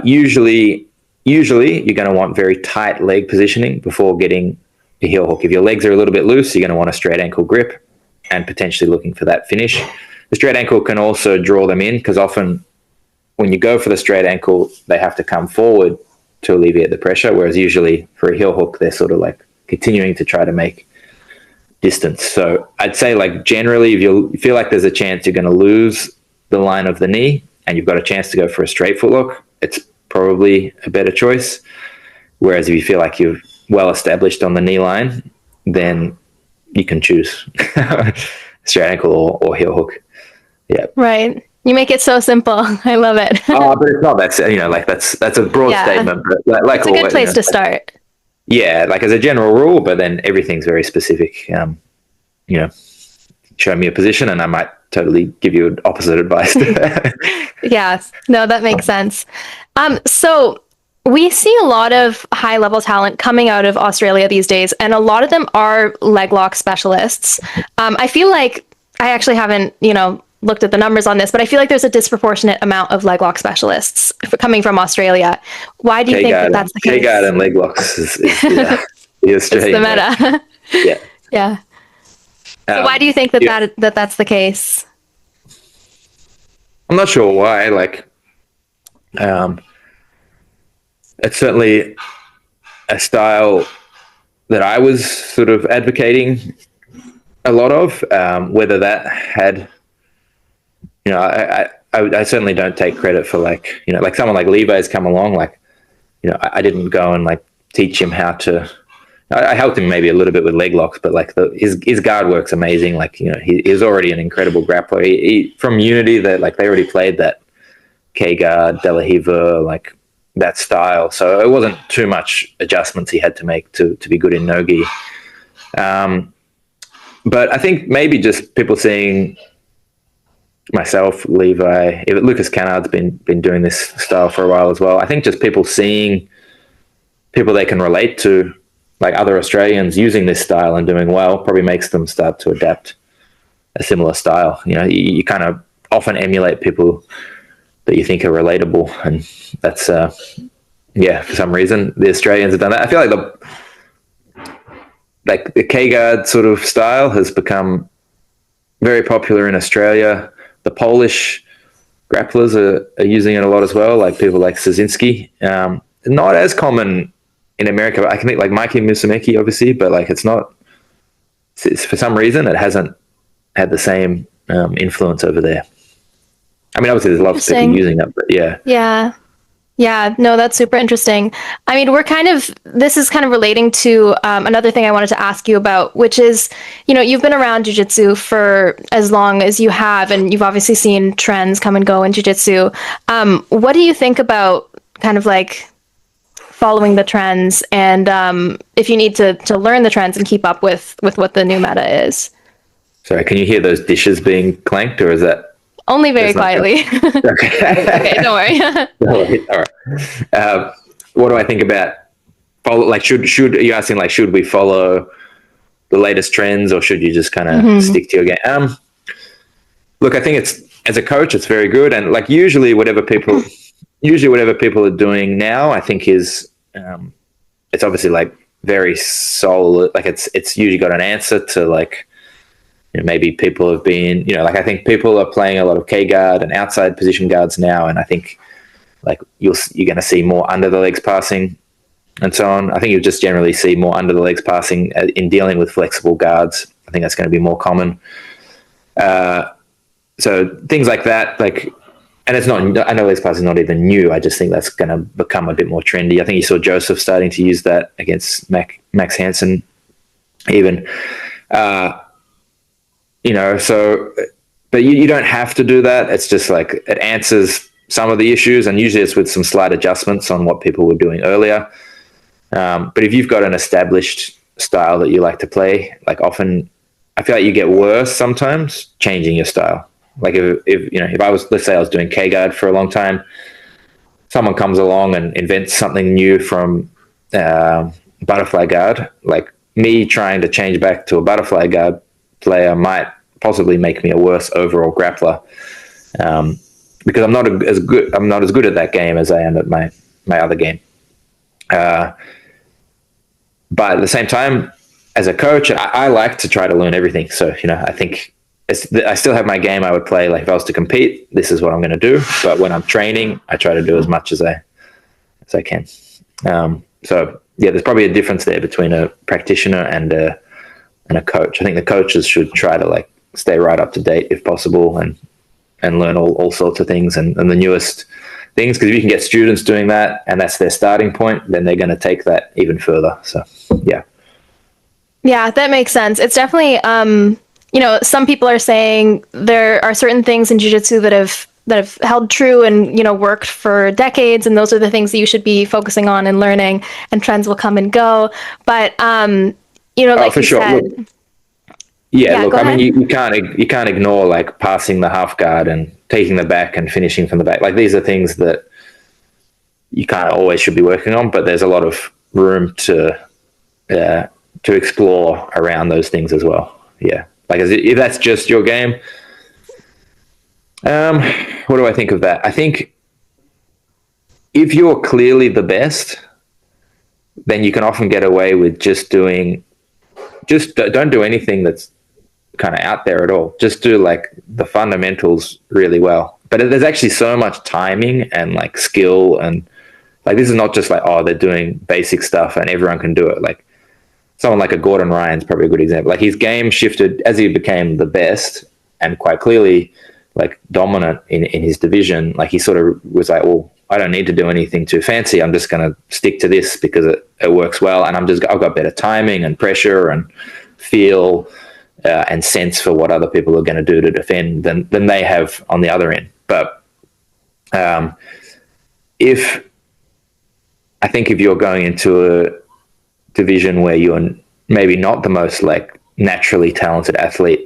usually you're going to want very tight leg positioning before getting a heel hook. If your legs are a little bit loose, you're going to want a straight ankle grip and potentially looking for that finish. The straight ankle can also draw them in because often when you go for the straight ankle, they have to come forward to alleviate the pressure, whereas usually for a heel hook, they're sort of like continuing to try to make distance. So I'd say like generally, if you feel like there's a chance you're going to lose the line of the knee and you've got a chance to go for a straight foot lock, it's probably a better choice. Whereas if you feel like you're well established on the knee line, then you can choose straight ankle or heel hook. Yeah. Right. You make it so simple. I love it. But it's not that's a broad statement. But like it's a good place to start. Yeah, like as a general rule, but then everything's very specific. show me a position, and I might totally give you opposite advice. Yeah, no, that makes sense. So we see a lot of high level talent coming out of Australia these days, and a lot of them are leg lock specialists. I feel like I actually haven't, looked at the numbers on this, but I feel like there's a disproportionate amount of leg lock specialists coming from Australia. Why do you think that that's the case? K-guard and Leglocks is the Australian it's the meta. Yeah. Yeah. So why do you think that's the case? I'm not sure why. It's certainly a style that I was sort of advocating a lot of. Whether that had, I certainly don't take credit for like someone like Levi's come along. I didn't go and teach him how to. I helped him maybe a little bit with leg locks, but his guard work's amazing. He's already an incredible grappler. He from Unity that they already played that K guard, De La Riva, that style. So it wasn't too much adjustments he had to make to be good in no-gi. But I think maybe just people seeing myself, Levi, Lucas Cannard's been doing this style for a while as well. I think just people seeing people they can relate to, like other Australians using this style and doing well, probably makes them start to adapt a similar style. You kind of often emulate people that you think are relatable, and that's for some reason the Australians have done that. I feel like the K-guard sort of style has become very popular in Australia. The Polish grapplers are using it a lot as well, like people like Szynski. Not as common in America, but I can think like Mikey Musumeci, obviously, but it's for some reason it hasn't had the same influence over there. I mean, obviously there's lots of people using it, but yeah. Yeah, no, that's super interesting. I mean, this is kind of relating to another thing I wanted to ask you about, which is, you've been around jiu-jitsu for as long as you have, and you've obviously seen trends come and go in jiu-jitsu. What do you think about kind of following the trends, and if you need to learn the trends and keep up with what the new meta is? Sorry, can you hear those dishes being clanked, or is that... Only very quietly. Okay. Okay, don't worry. All right. What do I think about follow? Should are you asking should we follow the latest trends, or should you just kind of stick to your game? Look, I think as a coach, it's very good, and usually whatever people are doing now, I think is it's obviously very solid. It's usually got an answer to maybe people have been, I think people are playing a lot of K-guard and outside position guards now, and I think you're going to see more under the legs passing and so on. I think you'll just generally see more under the legs passing in dealing with flexible guards. I think that's going to be more common. So things like that, and it's not, under legs passing is not even new. I just think that's going to become a bit more trendy. I think you saw Joseph starting to use that against Max Hansen even. But you don't have to do that. It's just it answers some of the issues, and usually it's with some slight adjustments on what people were doing earlier. But if you've got an established style that you like to play, often I feel like you get worse sometimes changing your style. If I was, let's say I was doing K-guard for a long time, someone comes along and invents something new from butterfly guard, me trying to change back to a butterfly guard player might possibly make me a worse overall grappler, because I'm not as good at that game as I am at my other game. But at the same time, as a coach, I like to try to learn everything. So I think I still have my game I would play. If I was to compete, this is what I'm going to do. But when I'm training, I try to do as much as I can. So yeah, there's probably a difference there between a practitioner and a coach. I think the coaches should try to stay right up to date if possible, and learn all sorts of things and the newest things, because if you can get students doing that and that's their starting point, then they're going to take that even further. So yeah, that makes sense. It's definitely some people are saying there are certain things in jiu-jitsu that have held true and worked for decades, and those are the things that you should be focusing on and learning, and trends will come and go. But for sure. Said, Yeah, Yeah, look, go I mean, ahead. you can't ignore like passing the half guard and taking the back and finishing from the back. Like these are things that you kind of always should be working on, but there's a lot of room to explore around those things as well. Yeah, like if that's just your game, what do I think of that? I think if you're clearly the best, then you can often get away with just don't do anything that's kind of out there at all. Just do like the fundamentals really well. But there's actually so much timing and like skill, and like this is not just like, oh, they're doing basic stuff and everyone can do it. Like someone like a Gordon Ryan's probably a good example. Like his game shifted as he became the best and quite clearly like dominant in his division. Like he sort of was like, well, I don't need to do anything too fancy. I'm just going to stick to this because it works well. And I've got better timing and pressure and feel and sense for what other people are going to do to defend than they have on the other end. But if you're going into a division where you're maybe not the most like naturally talented athlete,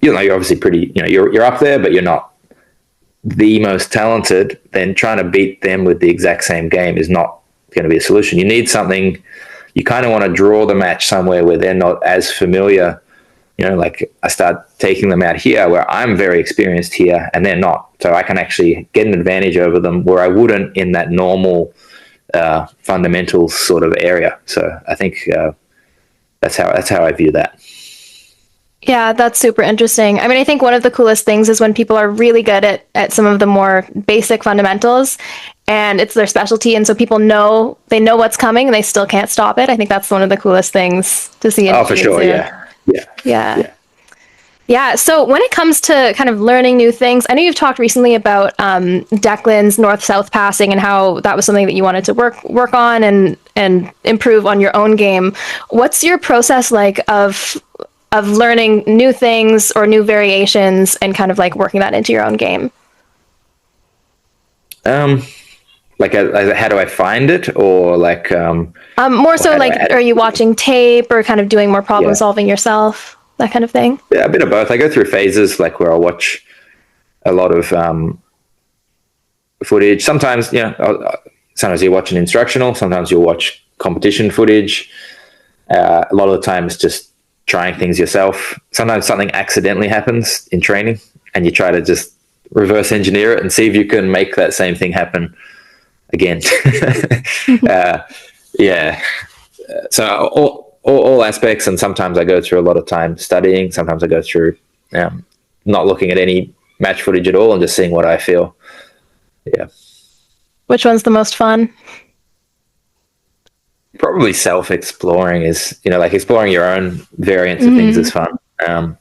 you're obviously pretty, you're up there, but you're not the most talented, then trying to beat them with the exact same game is not going to be a solution. You need something, you kind of want to draw the match somewhere where they're not as familiar. Like I start taking them out here where I'm very experienced here and they're not. So I can actually get an advantage over them where I wouldn't in that normal fundamentals sort of area. So I think that's how I view that. Yeah, that's super interesting. I mean, I think one of the coolest things is when people are really good at some of the more basic fundamentals and it's their specialty. And so people know what's coming and they still can't stop it. I think that's one of the coolest things to see. Oh, for sure. Yeah. So when it comes to kind of learning new things, I know you've talked recently about Declan's north-south passing and how that was something that you wanted to work on and improve on your own game. What's your process like of learning new things or new variations and kind of like working that into your own game? Like, how do I find it, or like? More so, like, are you watching tape or kind of doing more problem solving yourself, that kind of thing? Yeah, a bit of both. I go through phases, like where I'll watch a lot of footage. Sometimes, sometimes you watch an instructional. Sometimes you'll watch competition footage. A lot of the time, it's just trying things yourself. Sometimes something accidentally happens in training, and you try to just reverse engineer it and see if you can make that same thing happen again. So all aspects, and sometimes I go through a lot of time studying. Sometimes I go through not looking at any match footage at all and just seeing what I feel. Yeah. Which one's the most fun? Probably self-exploring is, like exploring your own variants of things is fun. I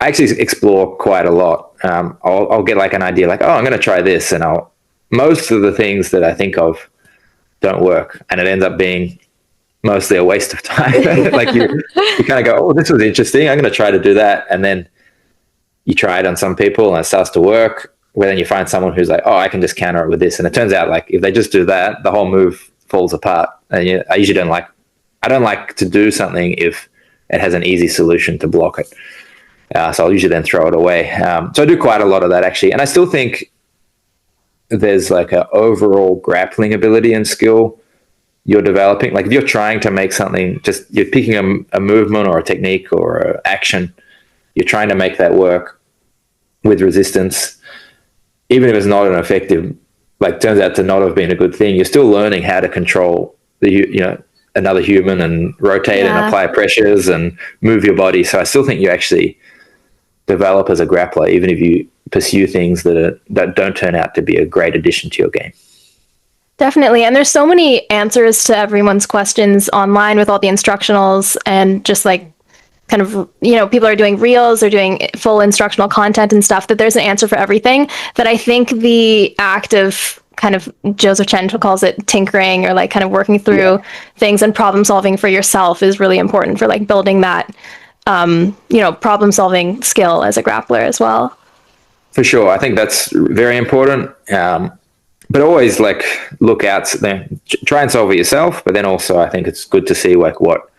actually explore quite a lot. I'll get like an idea, like, oh, I'm going to try this, and most of the things that I think of don't work, and it ends up being mostly a waste of time. Like you kind of go, oh, this was interesting, I'm going to try to do that, and then you try it on some people, and it starts to work. Where then you find someone who's like, oh, I can just counter it with this, and it turns out like if they just do that, the whole move falls apart. And I usually don't like to do something if it has an easy solution to block it. So I'll usually then throw it away. So I do quite a lot of that actually. And I still think there's like an overall grappling ability and skill you're developing. Like if you're trying to make something, just you're picking a movement or a technique or an action, you're trying to make that work with resistance, even if it's not an effective, like turns out to not have been a good thing, you're still learning how to control another human and rotate and apply pressures and move your body. So I still think you actually develop as a grappler, even if you pursue things that don't turn out to be a great addition to your game. Definitely. And there's so many answers to everyone's questions online with all the instructionals and just like kind of, people are doing reels or doing full instructional content and stuff, that there's an answer for everything. That I think the act of kind of, Joseph Chen calls it tinkering, or like kind of working through things and problem solving for yourself is really important for like building that problem solving skill as a grappler as well. For sure. I think that's very important. But always like look out there, try and solve it yourself. But then also I think it's good to see like what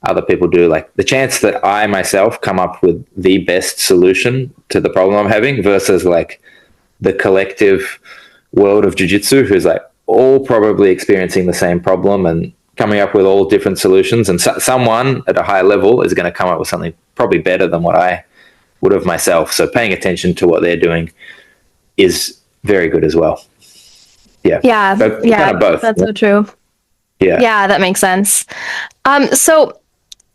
other people do. Like the chance that I myself come up with the best solution to the problem I'm having versus like the collective world of jiu-jitsu who's like all probably experiencing the same problem and coming up with all different solutions. And someone at a higher level is going to come up with something probably better than what I would have myself. So paying attention to what they're doing is very good as well. Yeah. So Yeah. kind of both. That's so true. Yeah, that makes sense. So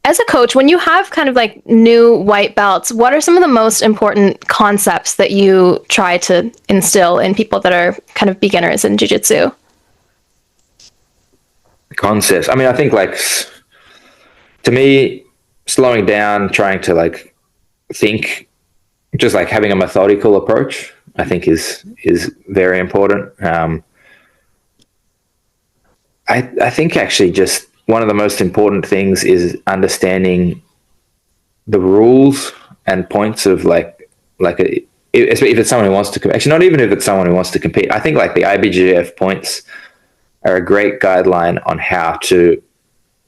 as a coach, when you have kind of like new white belts, what are some of the most important concepts that you try to instill in people that are kind of beginners in jiu-jitsu? Concepts. I mean, I think like to me, slowing down, trying to like think, just like having a methodical approach, I think is very important. I think actually just one of the most important things is understanding the rules and points of if it's someone who wants to actually not even if it's someone who wants to compete. I think like the IBJJF points are a great guideline on how to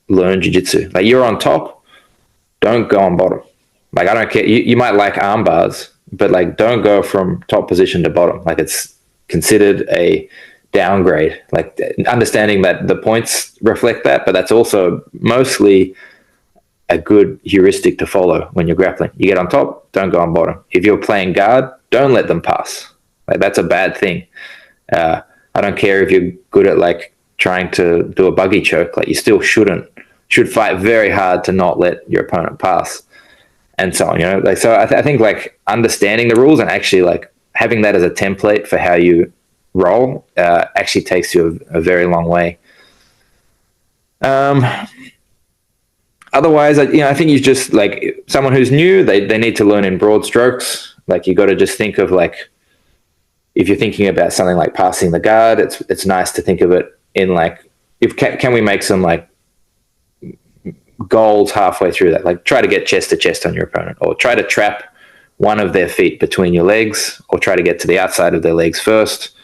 learn jiu-jitsu. Like you're on top, don't go on bottom. Like I don't care. You might like arm bars, but like don't go from top position to bottom. Like it's considered a downgrade. Like understanding that the points reflect that, but that's also mostly a good heuristic to follow when you're grappling. You get on top, don't go on bottom. If you're playing guard, don't let them pass. Like that's a bad thing. I don't care if you're good at like trying to do a buggy choke. Like you still should fight very hard to not let your opponent pass, and so on. You know, like so. I think like understanding the rules and actually like having that as a template for how you roll actually takes you a very long way. Otherwise, I think you just like someone who's new, they need to learn in broad strokes. Like you got to just think of like, if you're thinking about something like passing the guard, it's nice to think of it in like, can we make some like goals halfway through that? Like try to get chest to chest on your opponent, or try to trap one of their feet between your legs, or try to get to the outside of their legs first.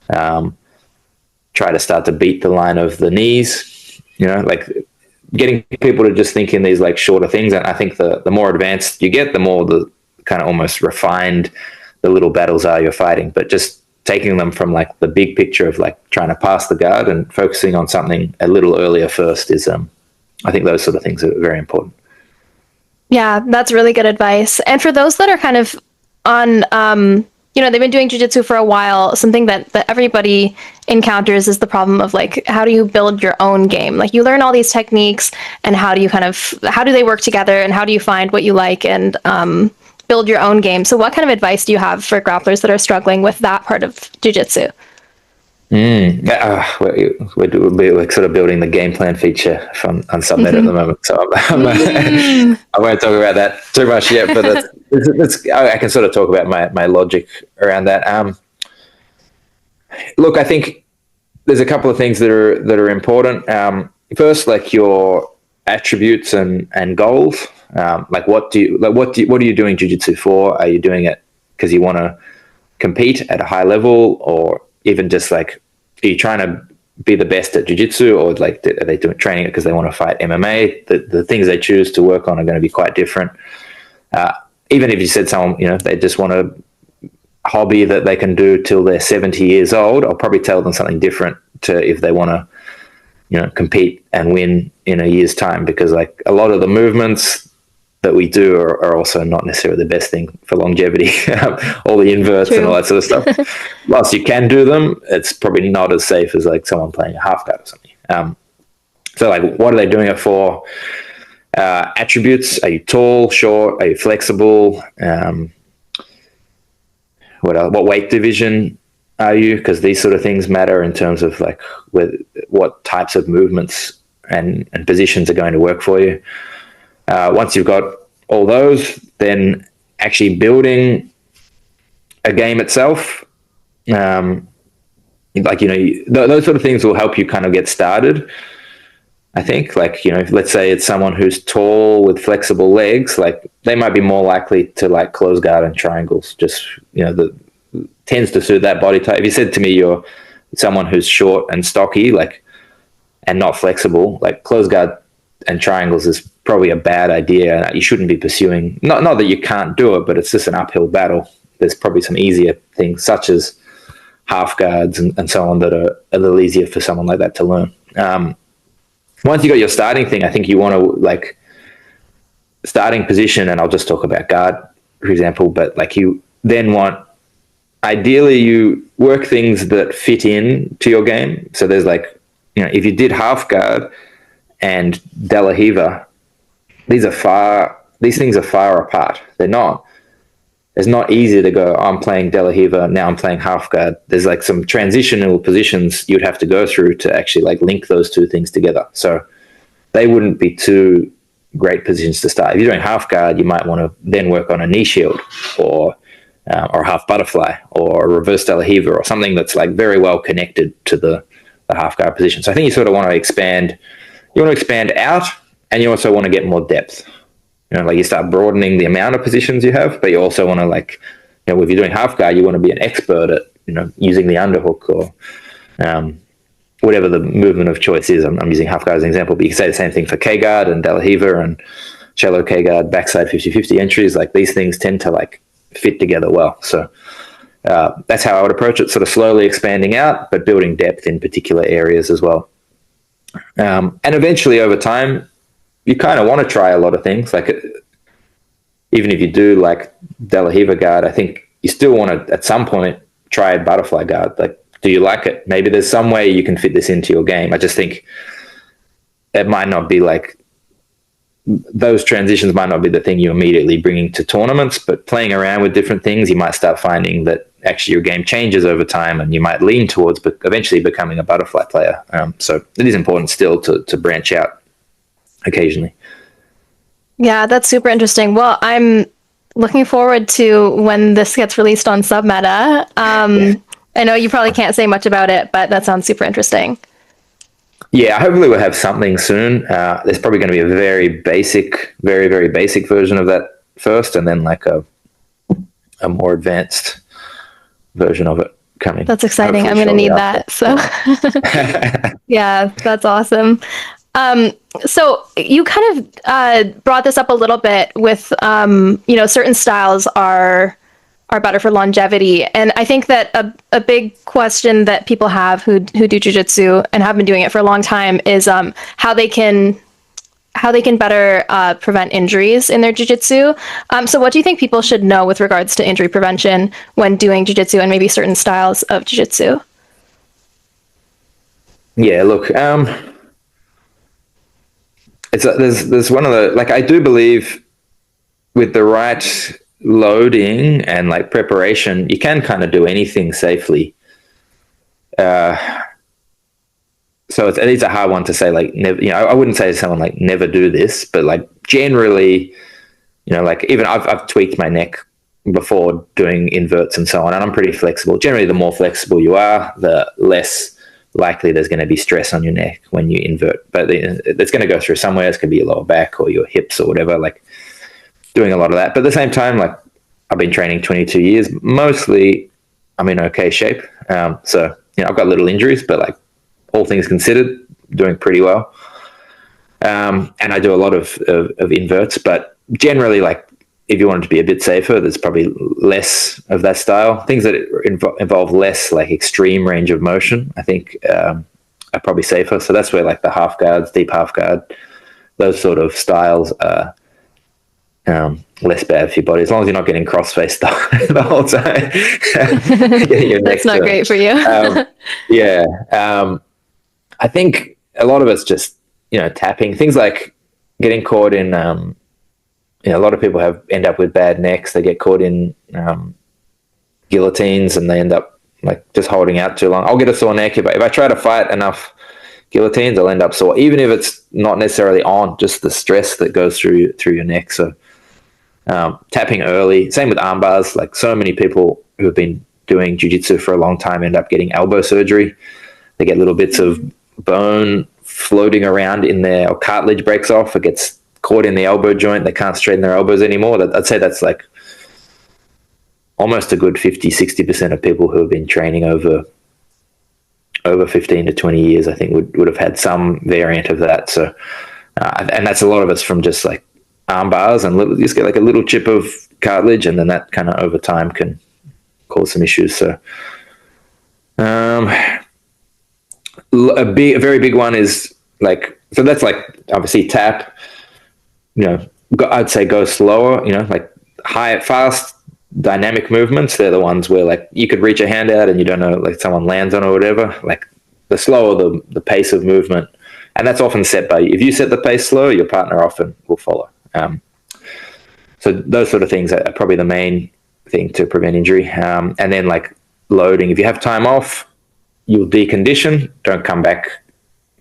Try to start to beat the line of the knees, like getting people to just think in these like shorter things. And I think the more advanced you get, the more the kind of almost refined the little battles are you're fighting. But just taking them from like the big picture of like trying to pass the guard and focusing on something a little earlier first is, I think those sort of things are very important. Yeah, that's really good advice. And for those that are kind of on, they've been doing jiu-jitsu for a while, something that everybody encounters is the problem of like, how do you build your own game? Like you learn all these techniques and how do they work together and how do you find what you like and build your own game? So what kind of advice do you have for grapplers that are struggling with that part of jiu-jitsu? We're like sort of building the game plan feature on Submeta at the moment. So I won't talk about that too much yet, but I can sort of talk about my logic around that. Look, I think there's a couple of things that are important. First, like your attributes and goals. Like what are you doing jiu-jitsu for? Are you doing it because you want to compete at a high level, or even just like, are you trying to be the best at jiu-jitsu, or like are they training it because they want to fight MMA? The things they choose to work on are going to be quite different. Even if you said someone, they just want a hobby that they can do till they're 70 years old, I'll probably tell them something different to if they want to, compete and win in a year's time, because like a lot of the movements that we do are also not necessarily the best thing for longevity. All the inverts and all that sort of stuff. Whilst you can do them, it's probably not as safe as like someone playing a half guard or something. So like, what are they doing it for? Attributes: are you tall, short? Are you flexible? What else? What weight division are you? Because these sort of things matter in terms of like what types of movements and positions are going to work for you. Once you've got all those, then actually building a game itself, those sort of things will help you kind of get started. I think, like, let's say it's someone who's tall with flexible legs, like they might be more likely to like close guard and triangles, just, that tends to suit that body type. If you said to me you're someone who's short and stocky, like, and not flexible, like close guard and triangles is probably a bad idea. You shouldn't be pursuing, not that you can't do it, but it's just an uphill battle. There's probably some easier things such as half guards and so on that are a little easier for someone like that to learn. Once you got your starting thing, I think you want to like starting position, and I'll just talk about guard, for example, but like you then want, ideally you work things that fit in to your game. So there's like, if you did half guard and De La Riva, these things are far apart. It's not easy to go, I'm playing De La Riva, now I'm playing half guard. There's like some transitional positions you'd have to go through to actually like link those two things together. So they wouldn't be two great positions to start. If you're doing half guard, you might want to then work on a knee shield or half butterfly or a reverse De La Riva or something that's like very well connected to the half guard position. So I think you sort of want to expand. You want to expand out, and you also want to get more depth. Like you start broadening the amount of positions you have, but you also want to like, if you're doing half guard, you want to be an expert at, using the underhook or whatever the movement of choice is. I'm using half guard as an example, but you can say the same thing for K guard and De La Riva and shallow K guard, backside 50-50 entries. Like these things tend to like fit together well. So that's how I would approach it, sort of slowly expanding out, but building depth in particular areas as well. And eventually over time, you kind of want to try a lot of things. Like even if you do like De La Riva guard, I think you still want to at some point try a butterfly guard. Like, do you like it? Maybe there's some way you can fit this into your game. I just think it might not be like, those transitions might not be the thing you're immediately bringing to tournaments, but playing around with different things, you might start finding that actually your game changes over time and you might lean towards eventually becoming a butterfly player. So it is important still to branch out occasionally. Yeah, that's super interesting. Well, I'm looking forward to when this gets released on Submeta. I know you probably can't say much about it, but that sounds super interesting. Yeah, hopefully we'll have something soon. There's probably going to be a very basic, very, very basic version of that first, and then like a more advanced version of it coming. That's exciting. I'm going to need that. So yeah, that's awesome. So you kind of brought this up a little bit with, certain styles are better for longevity. And I think that a big question that people have who do jiu-jitsu and have been doing it for a long time is how they can better prevent injuries in their jiu-jitsu. So what do you think people should know with regards to injury prevention when doing jiu-jitsu and maybe certain styles of jiu-jitsu? Yeah, look, there's one of the, like, I do believe with the right loading and like preparation, you can kind of do anything safely. So it is a hard one to say, like, never, I wouldn't say to someone like never do this, but like generally, like even I've tweaked my neck before doing inverts and so on, and I'm pretty flexible. Generally, the more flexible you are, the less likely there's going to be stress on your neck when you invert, but it's going to go through somewhere. It could be your lower back or your hips or whatever, like doing a lot of that. But at the same time, like I've been training 22 years, mostly I'm in okay shape. So, I've got little injuries, but like all things considered, doing pretty well. And I do a lot of inverts, but generally, like if you wanted to be a bit safer, there's probably less of that style. Things that involve less like extreme range of motion, I think are probably safer. So that's where like the half guards, deep half guard, those sort of styles are less bad for your body, as long as you're not getting cross-faced the whole time. That's not great for you. I think a lot of it's just, tapping. Things like getting caught in, a lot of people end up with bad necks. They get caught in guillotines and they end up like just holding out too long. I'll get a sore neck. If I try to fight enough guillotines, I'll end up sore, even if it's not necessarily on, just the stress that goes through your neck. So tapping early, same with arm bars. Like so many people who have been doing jiu-jitsu for a long time end up getting elbow surgery. They get little bits of bone floating around in there, or cartilage breaks off. It gets caught in the elbow joint. They can't straighten their elbows anymore. I'd say that's like almost a good 50-60% of people who have been training over 15 to 20 years, I think would have had some variant of that. So And that's a lot of it's from just like arm bars, and you just get like a little chip of cartilage, and then that kind of over time can cause some issues. So a very big one is like, so that's like obviously tap, I'd say go slower, like fast dynamic movements. They're the ones where like you could reach a hand out and you don't know, like someone lands on it or whatever. Like the slower the pace of movement, and that's often set by you. If you set the pace slow, your partner often will follow. So those sort of things are probably the main thing to prevent injury. And then like loading, if you have time off, you'll decondition. Don't come back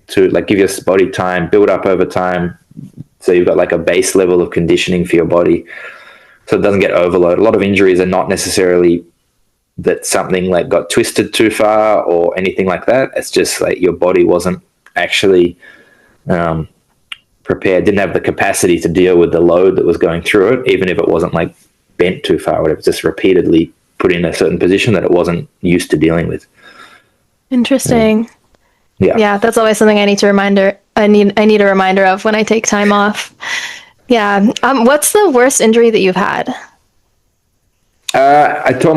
to like, give your body time, build up over time. So you've got like a base level of conditioning for your body, so it doesn't get overloaded. A lot of injuries are not necessarily that something like got twisted too far or anything like that. It's just like your body wasn't actually prepared, didn't have the capacity to deal with the load that was going through it, even if it wasn't like bent too far or whatever. Just repeatedly put in a certain position that it wasn't used to dealing with. Interesting. Yeah, that's always something I need a reminder of when I take time off. Yeah. What's the worst injury that you've had? I tore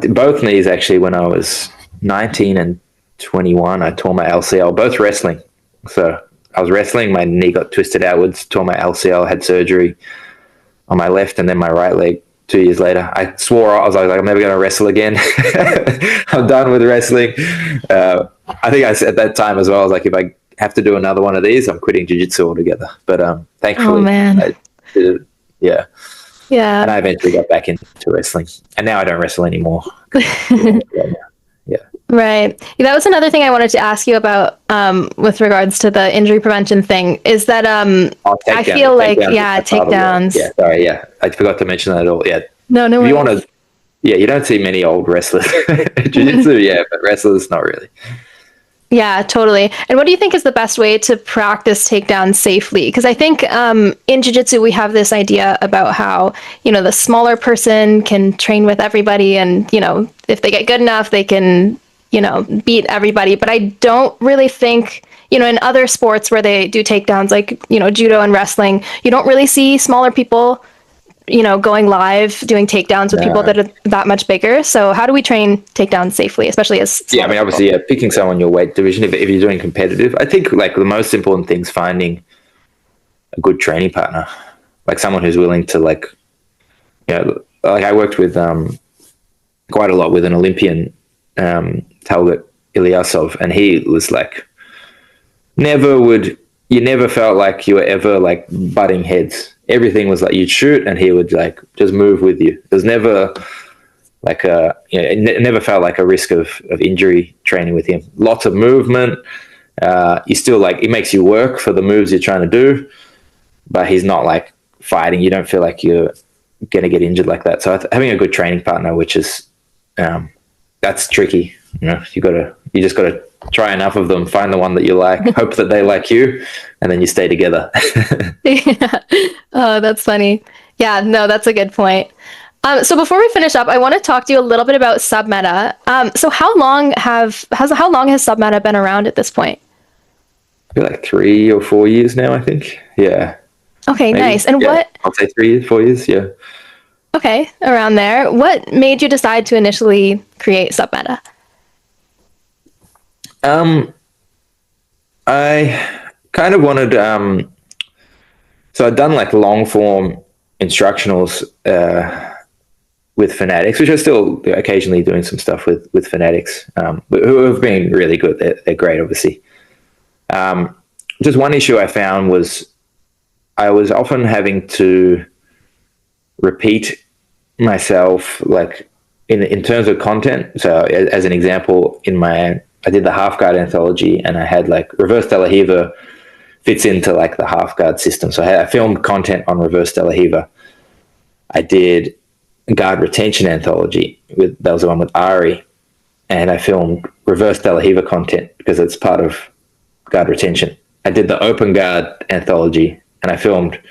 both knees actually when I was 19 and 21. I tore my LCL, both wrestling. So I was wrestling, my knee got twisted outwards, tore my LCL, had surgery on my left, and then my right leg 2 years later. I swore, I was like, I'm never going to wrestle again. I'm done with wrestling. I think I said at that time as well, I was like, if I have to do another one of these, I'm quitting jiu-jitsu altogether. But thankfully, I did it. Yeah. Yeah. And I eventually got back into wrestling. And now I don't wrestle anymore. Yeah. Right. Yeah, that was another thing I wanted to ask you about with regards to the injury prevention thing, is that I feel like, takedowns. Yeah, sorry, yeah. I forgot to mention that at all. Yeah. No if you want to, you don't see many old wrestlers. Jiu-jitsu, yeah, but wrestlers, not really. Yeah, totally. And what do you think is the best way to practice takedowns safely? Because I think in jiu-jitsu, we have this idea about how, the smaller person can train with everybody, and, if they get good enough, they can, beat everybody. But I don't really think, in other sports where they do takedowns, like, judo and wrestling, you don't really see smaller people, going live doing takedowns with people that are that much bigger. So how do we train takedowns safely, especially as obviously, picking someone in your weight division, if you're doing competitive, I think like the most important thing is finding a good training partner, like someone who's willing to like I worked with quite a lot with an Olympian, Talbot Ilyasov, and he was like, you never felt like you were ever like butting heads. Everything was like you'd shoot and he would like just move with you. There's never like it never felt like a risk of injury training with him. Lots of movement. You still like, it makes you work for the moves you're trying to do, but he's not like fighting. You don't feel like you're going to get injured like that. So having a good training partner, which is, that's tricky. You just got to try enough of them, find the one that you like, hope that they like you, and then you stay together. Yeah. Oh, that's funny. Yeah, no, that's a good point. So before we finish up, I want to talk to you a little bit about Submeta. So how long has Submeta been around at this point? I feel like 3 or 4 years now, I think. Yeah. Okay, maybe. Nice. And I'll say 3 years, 4 years, yeah. Okay, around there. What made you decide to initially create Submeta? I kind of wanted, so I'd done like long form instructionals with Fanatics, which are still occasionally doing some stuff with Fanatics, who have been really good. They're great, obviously. Just one issue I found was I was often having to repeat myself, like in terms of content. So as an example, I did the half guard anthology, and I had like reverse De La Riva fits into like the half guard system. So I filmed content on reverse De La Riva. I did guard retention anthology that was the one with Ari, and I filmed reverse De La Riva content because it's part of guard retention. I did the open guard anthology, and I filmed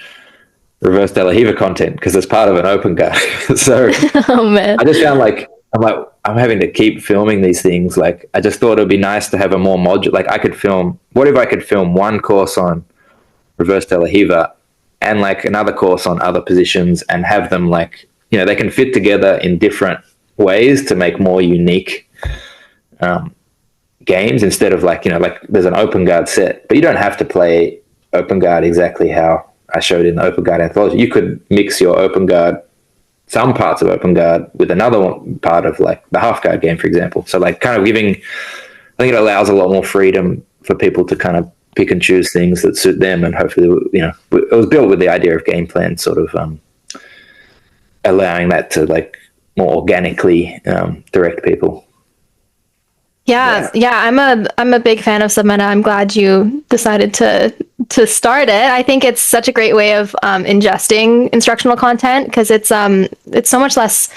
reverse De La Riva content because it's part of an open guard. So oh man, I just found I'm having to keep filming these things. Like, I just thought it'd be nice to have a more module. Like, what if I could film one course on reverse de la Riva, and like another course on other positions, and have them like, you know, they can fit together in different ways to make more unique games, instead of like, you know, like there's an open guard set, but you don't have to play open guard exactly how I showed in the open guard anthology. You could mix your open guard, some parts of open guard, with another one part of like the half guard game, for example. So like kind of giving, I think it allows a lot more freedom for people to kind of pick and choose things that suit them, and hopefully, you know, it was built with the idea of game plan sort of allowing that to like more organically direct people. Yeah, I'm a big fan of Submeta. I'm glad you decided to start it. I think it's such a great way of ingesting instructional content, because it's so much less.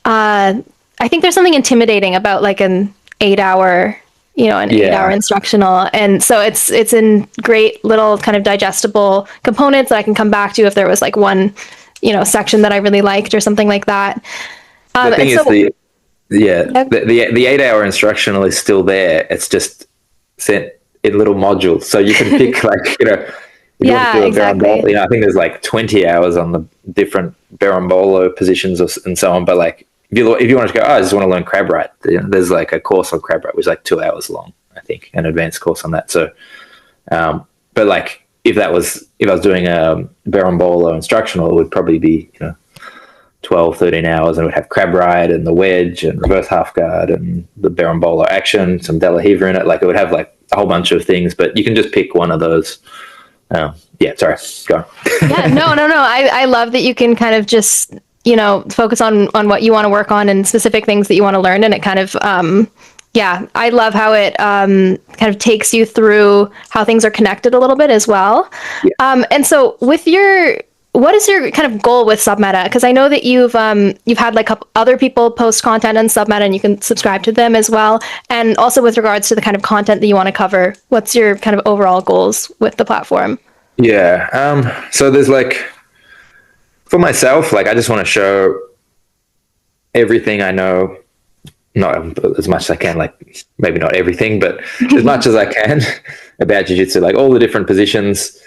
I think there's something intimidating about like an 8-hour, you know, an 8-hour instructional, and so it's in great little kind of digestible components that I can come back to if there was like one, you know, section that I really liked or something like that. The thing is the 8-hour instructional is still there. It's just sent in little modules, so you can pick like, you know, you want to do a berimbolo, you know, I think there's like 20 hours on the different berimbolo positions and so on. But like if you want to go, I just want to learn crab right, you know, there's like a course on crab right which is like 2 hours long, I think, an advanced course on that. So but like if I was doing a berimbolo instructional, it would probably be, you know, 12-13 hours, and it would have crab ride and the wedge and reverse half guard and the berimbolo action, some de la Riva in it. Like it would have like a whole bunch of things, but you can just pick one of those. Sorry, go on. No. I love that you can kind of just, you know, focus on what you want to work on and specific things that you want to learn, and it kind of I love how it kind of takes you through how things are connected a little bit as well. And so what is your kind of goal with Submeta? Because I know that you've had like other people post content on Submeta, and you can subscribe to them as well. And also with regards to the kind of content that you want to cover, what's your kind of overall goals with the platform? Yeah. So there's like, for myself, like I just want to show everything I know, not as much as I can, like maybe not everything, but as much as I can about jiu-jitsu, like all the different positions.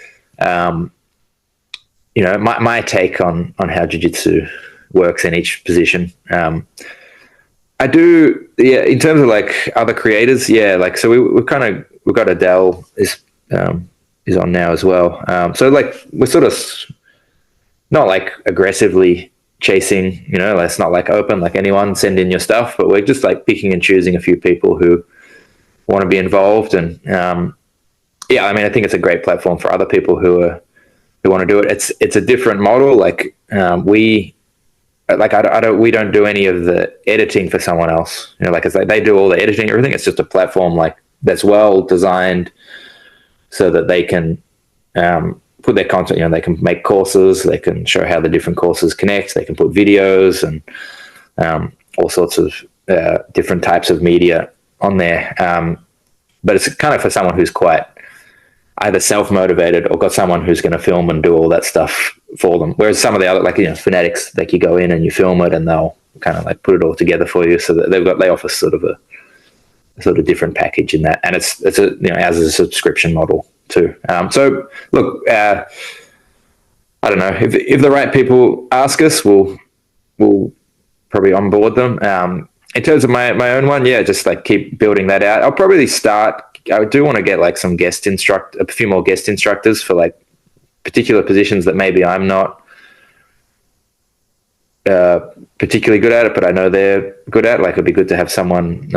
You know, my take on how jiu-jitsu works in each position. I do, in terms of like other creators, like, so we've got Adele is on now as well. So like we're sort of not like aggressively chasing, you know, it's not like open, like anyone send in your stuff, but we're just like picking and choosing a few people who want to be involved. And I mean, I think it's a great platform for other people who want to do it. It's a different model. Like we don't do any of the editing for someone else. You know, like they do all the editing, everything. It's just a platform like that's well designed so that they can put their content. You know, they can make courses. They can show how the different courses connect. They can put videos and all sorts of different types of media on there. But it's kind of for someone who's quite either self-motivated or got someone who's going to film and do all that stuff for them. Whereas some of the other, like, you know, fanatics, like you go in and you film it and they'll kind of like put it all together for you. So that they offer sort of a different package in that. And it's a, you know, ours is a subscription model too. So look, I don't know if the right people ask us, we'll probably onboard them. In terms of my own one, just like keep building that out. I'll probably start. I do want to get like a few more guest instructors for like particular positions that maybe I'm not particularly good at it, but I know they're good at. Like it'd be good to have someone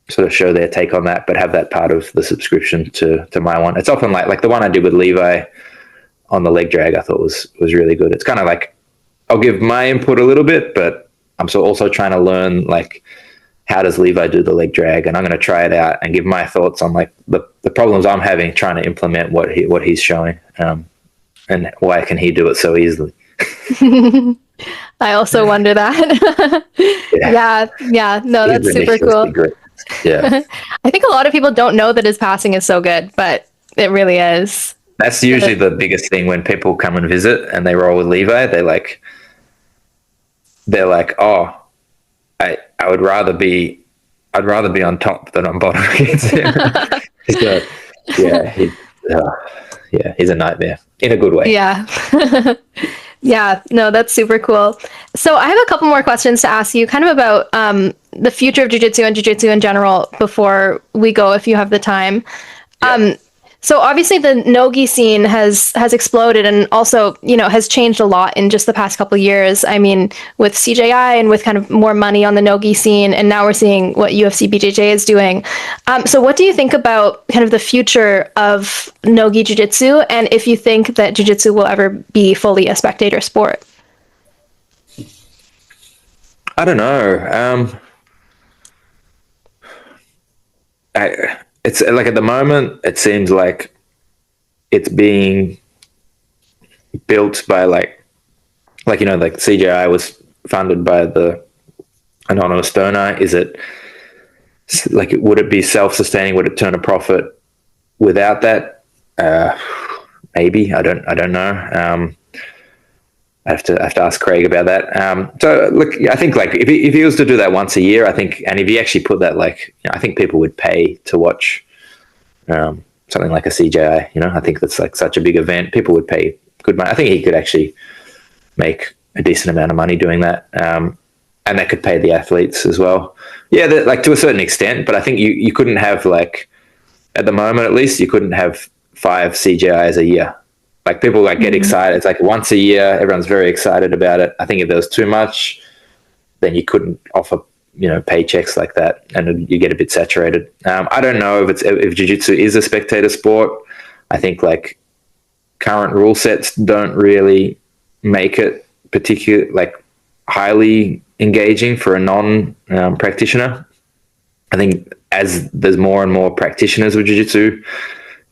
sort of show their take on that, but have that part of the subscription to my one. It's often like the one I did with Levi on the leg drag, I thought was really good. It's kind of like I'll give my input a little bit, but I'm also trying to learn like how does Levi do the leg drag, and I'm going to try it out and give my thoughts on like the problems I'm having trying to implement what he's showing, and why can he do it so easily. I also wonder that. No, that's super cool. Great. Yeah. I think a lot of people don't know that his passing is so good, but it really is. That's usually the biggest thing when people come and visit and they roll with Levi. They're like, oh, I'd rather be on top than on bottom against him. So, Yeah, he's a nightmare in a good way. Yeah. Yeah, no, that's super cool. So I have a couple more questions to ask you kind of about the future of jiu-jitsu and jiu-jitsu in general before we go, if you have the time. Yeah. So obviously the no-gi scene has exploded and also, has changed a lot in just the past couple of years. I mean, with CJI and with kind of more money on the no-gi scene, and now we're seeing what UFC BJJ is doing. So what do you think about kind of the future of no-gi jiu-jitsu, and if you think that jiu-jitsu will ever be fully a spectator sport? I don't know. It's like at the moment, it seems like it's being built by like CJI was funded by the anonymous donor. Is it like, would it be self-sustaining? Would it turn a profit without that? Maybe. I don't know. I have to ask Craig about that. So look, I think like if he was to do that once a year, I think, and if he actually put that I think people would pay to watch something like a CJI. I think that's like such a big event. People would pay good money. I think he could actually make a decent amount of money doing that, and that could pay the athletes as well. Yeah, like to a certain extent, but I think you couldn't have like at the moment at least you couldn't have 5 CJIs a year. Like people get excited. It's like once a year, everyone's very excited about it. I think if there was too much, then you couldn't offer, paychecks like that, and you get a bit saturated. I don't know if jiu-jitsu is a spectator sport. I think like current rule sets don't really make it highly engaging for a non-practitioner. I think as there's more and more practitioners of jiu-jitsu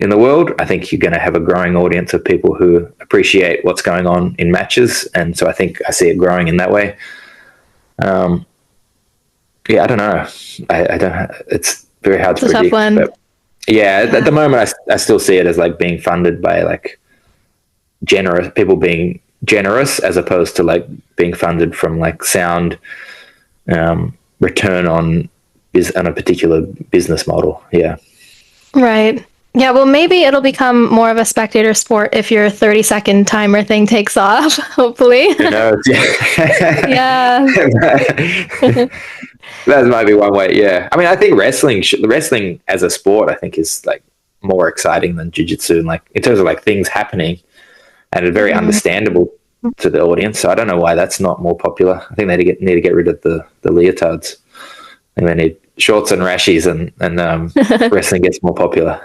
in the world, I think you're going to have a growing audience of people who appreciate what's going on in matches. And so I think I see it growing in that way. I don't know. I don't, it's very hard to predict. Tough one. But yeah, at the moment, I still see it as like being funded by like people being generous as opposed to like being funded from like sound return on a particular business model. Yeah. Right. Yeah, well, maybe it'll become more of a spectator sport if your 30-second timer thing takes off, hopefully. Who knows? Yeah. That might be one way, yeah. I mean, I think wrestling as a sport, I think, is like more exciting than jiu-jitsu, and like in terms of like things happening, and it's very understandable to the audience. So I don't know why that's not more popular. I think they need to get rid of the leotards. I think they need shorts and rashies, and wrestling gets more popular.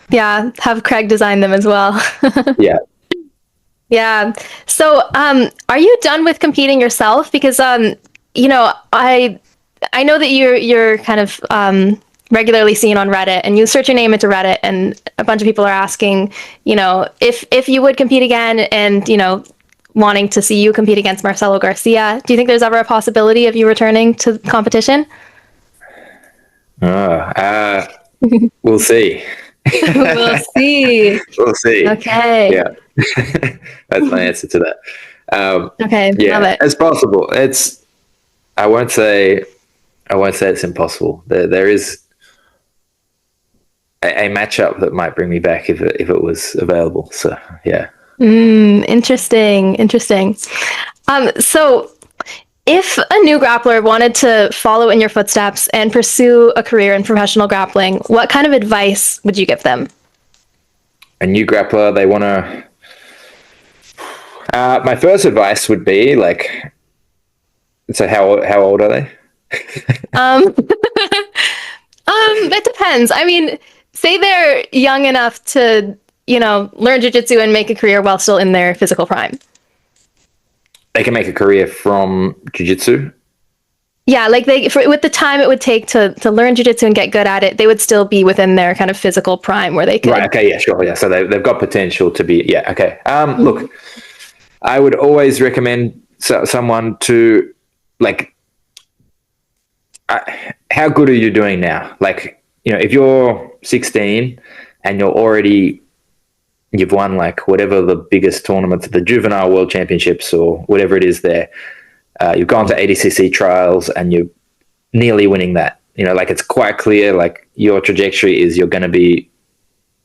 Yeah, have Craig design them as well. Yeah. Yeah. So, are you done with competing yourself? Because, I know that you're kind of regularly seen on Reddit, and you search your name into Reddit, and a bunch of people are asking, if you would compete again, and wanting to see you compete against Marcelo Garcia. Do you think there's ever a possibility of you returning to competition? We'll see. We'll see. We'll see. Okay. Yeah. That's my answer to that. Okay. Yeah, love it. it's possible. I won't say it's impossible. There is a matchup that might bring me back if it was available. So yeah. Interesting. So if a new grappler wanted to follow in your footsteps and pursue a career in professional grappling, what kind of advice would you give them? A new grappler, they want to... my first advice would be like... So how old are they? It depends. I mean, say they're young enough to, learn jiu-jitsu and make a career while still in their physical prime. They can make a career from jiu-jitsu? Yeah, like with the time it would take to learn jiu-jitsu and get good at it, they would still be within their kind of physical prime where they could... Right, okay, yeah, sure, yeah. So they've got potential to be... Yeah, okay. Look, I would always recommend someone to, like... how good are you doing now? Like, if you're 16 and you've won like whatever the biggest tournaments, the juvenile world championships or whatever it is there. You've gone to ADCC trials and you're nearly winning that. Like it's quite clear, like your trajectory is you're going to be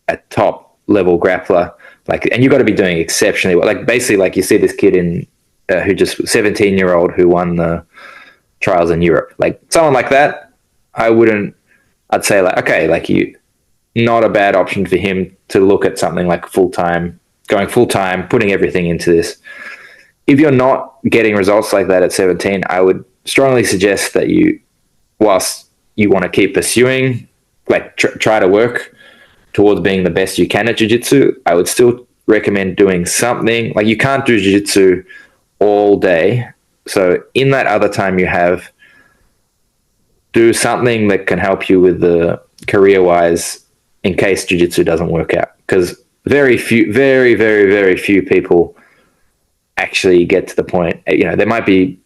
a top level grappler, like, and you got to be doing exceptionally well. Like basically, like you see this kid in who just 17-year-old who won the trials in Europe, like someone like that. I'd say like, okay, like not a bad option for him to look at something like going full time, putting everything into this. If you're not getting results like that at 17, I would strongly suggest that whilst you want to keep pursuing, like try to work towards being the best you can at jiu-jitsu, I would still recommend doing something. Like you can't do jiu-jitsu all day. So in that other time you have, do something that can help you with the career-wise in case jiu-jitsu doesn't work out. Because very, very, very few people actually get to the point. You know, there might be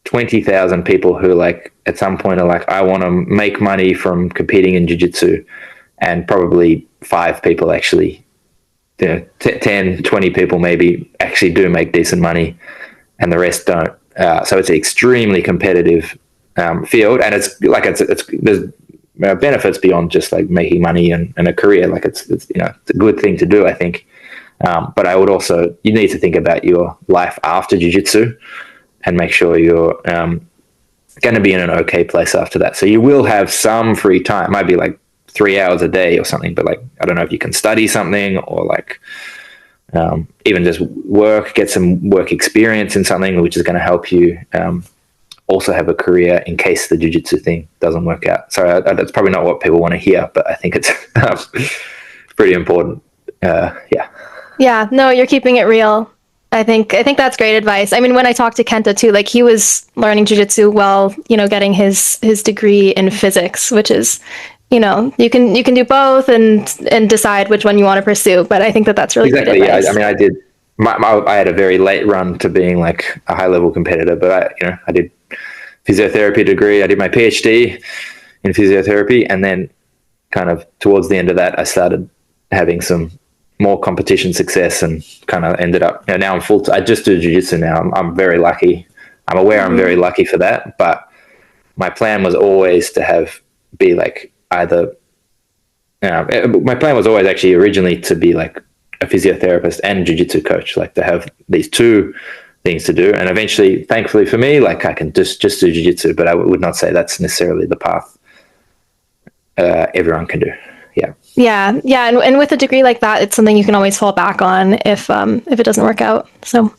20,000 people who like at some point are like, I want to make money from competing in jiu-jitsu, and probably 5 people actually, 10, 20 people maybe actually do make decent money, and the rest don't. So it's an extremely competitive field, and it's there's benefits beyond just like making money and a career. Like it's it's a good thing to do, I think. But I would also, you need to think about your life after jiu-jitsu and make sure you're going to be in an okay place after that. So you will have some free time. It might be like 3 hours a day or something, but like, I don't know if you can study something or like even just get some work experience in something, which is going to help you also have a career in case the jiu-jitsu thing doesn't work out. So that's probably not what people want to hear, but I think it's pretty important. Yeah, no, you're keeping it real. I think that's great advice. I mean, when I talked to Kenta too, like he was learning jiu-jitsu while, getting his degree in physics, which is, you can do both and decide which one you want to pursue. But I think that's really exactly. Great advice. Yeah, I mean, I did. I had a very late run to being like a high level competitor, but I did physiotherapy degree. I did my PhD in physiotherapy, and then kind of towards the end of that, I started having some more competition success and kind of ended up, now I'm I just do jiu-jitsu now. I'm very lucky. I'm aware I'm very lucky for that, but my plan was always to be like either, my plan was always actually originally to be like a physiotherapist and jiu-jitsu coach, like to have these two things to do. And eventually, thankfully for me, like I can just do jiu-jitsu, but I would not say that's necessarily the path everyone can do. Yeah. And with a degree like that, it's something you can always fall back on if it doesn't work out. So,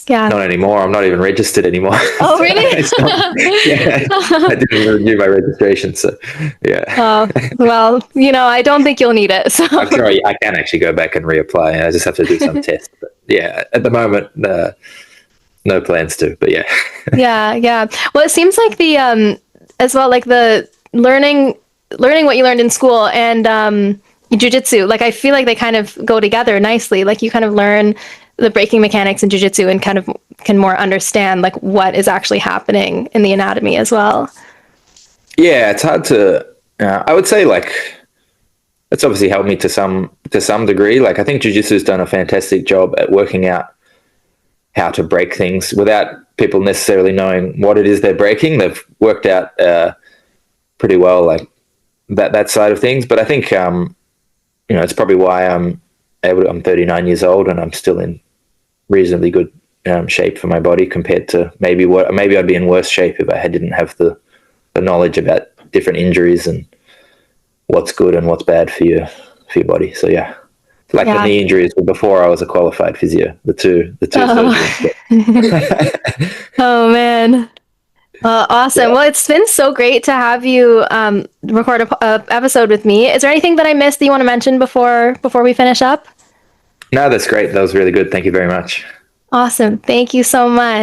yeah. Not anymore. I'm not even registered anymore. Oh, really? I didn't renew my registration, so yeah. Oh, well, I don't think you'll need it. So. I'm sure I can actually go back and reapply. I just have to do some tests. But yeah, at the moment, no plans to. But yeah. Yeah. Well, it seems like the as well, like the learning what you learned in school and jiu-jitsu, like I feel like they kind of go together nicely. Like you kind of learn the breaking mechanics in jiu-jitsu and kind of can more understand like what is actually happening in the anatomy as well. Yeah, it's hard to. I would say like it's obviously helped me to some degree. Like I think jiu-jitsu has done a fantastic job at working out how to break things without people necessarily knowing what it is they're breaking. They've worked out pretty well, like that side of things. But I think it's probably why I'm 39 years old and I'm still in reasonably good shape for my body compared to maybe I'd be in worse shape if I didn't have the knowledge about different injuries and what's good and what's bad for your body. So yeah, like the knee injuries were before I was a qualified physio. The two surgeries. Oh man. Awesome. Yeah. Well, it's been so great to have you record a episode with me. Is there anything that I missed that you want to mention before we finish up? No, that's great. That was really good. Thank you very much. Awesome. Thank you so much.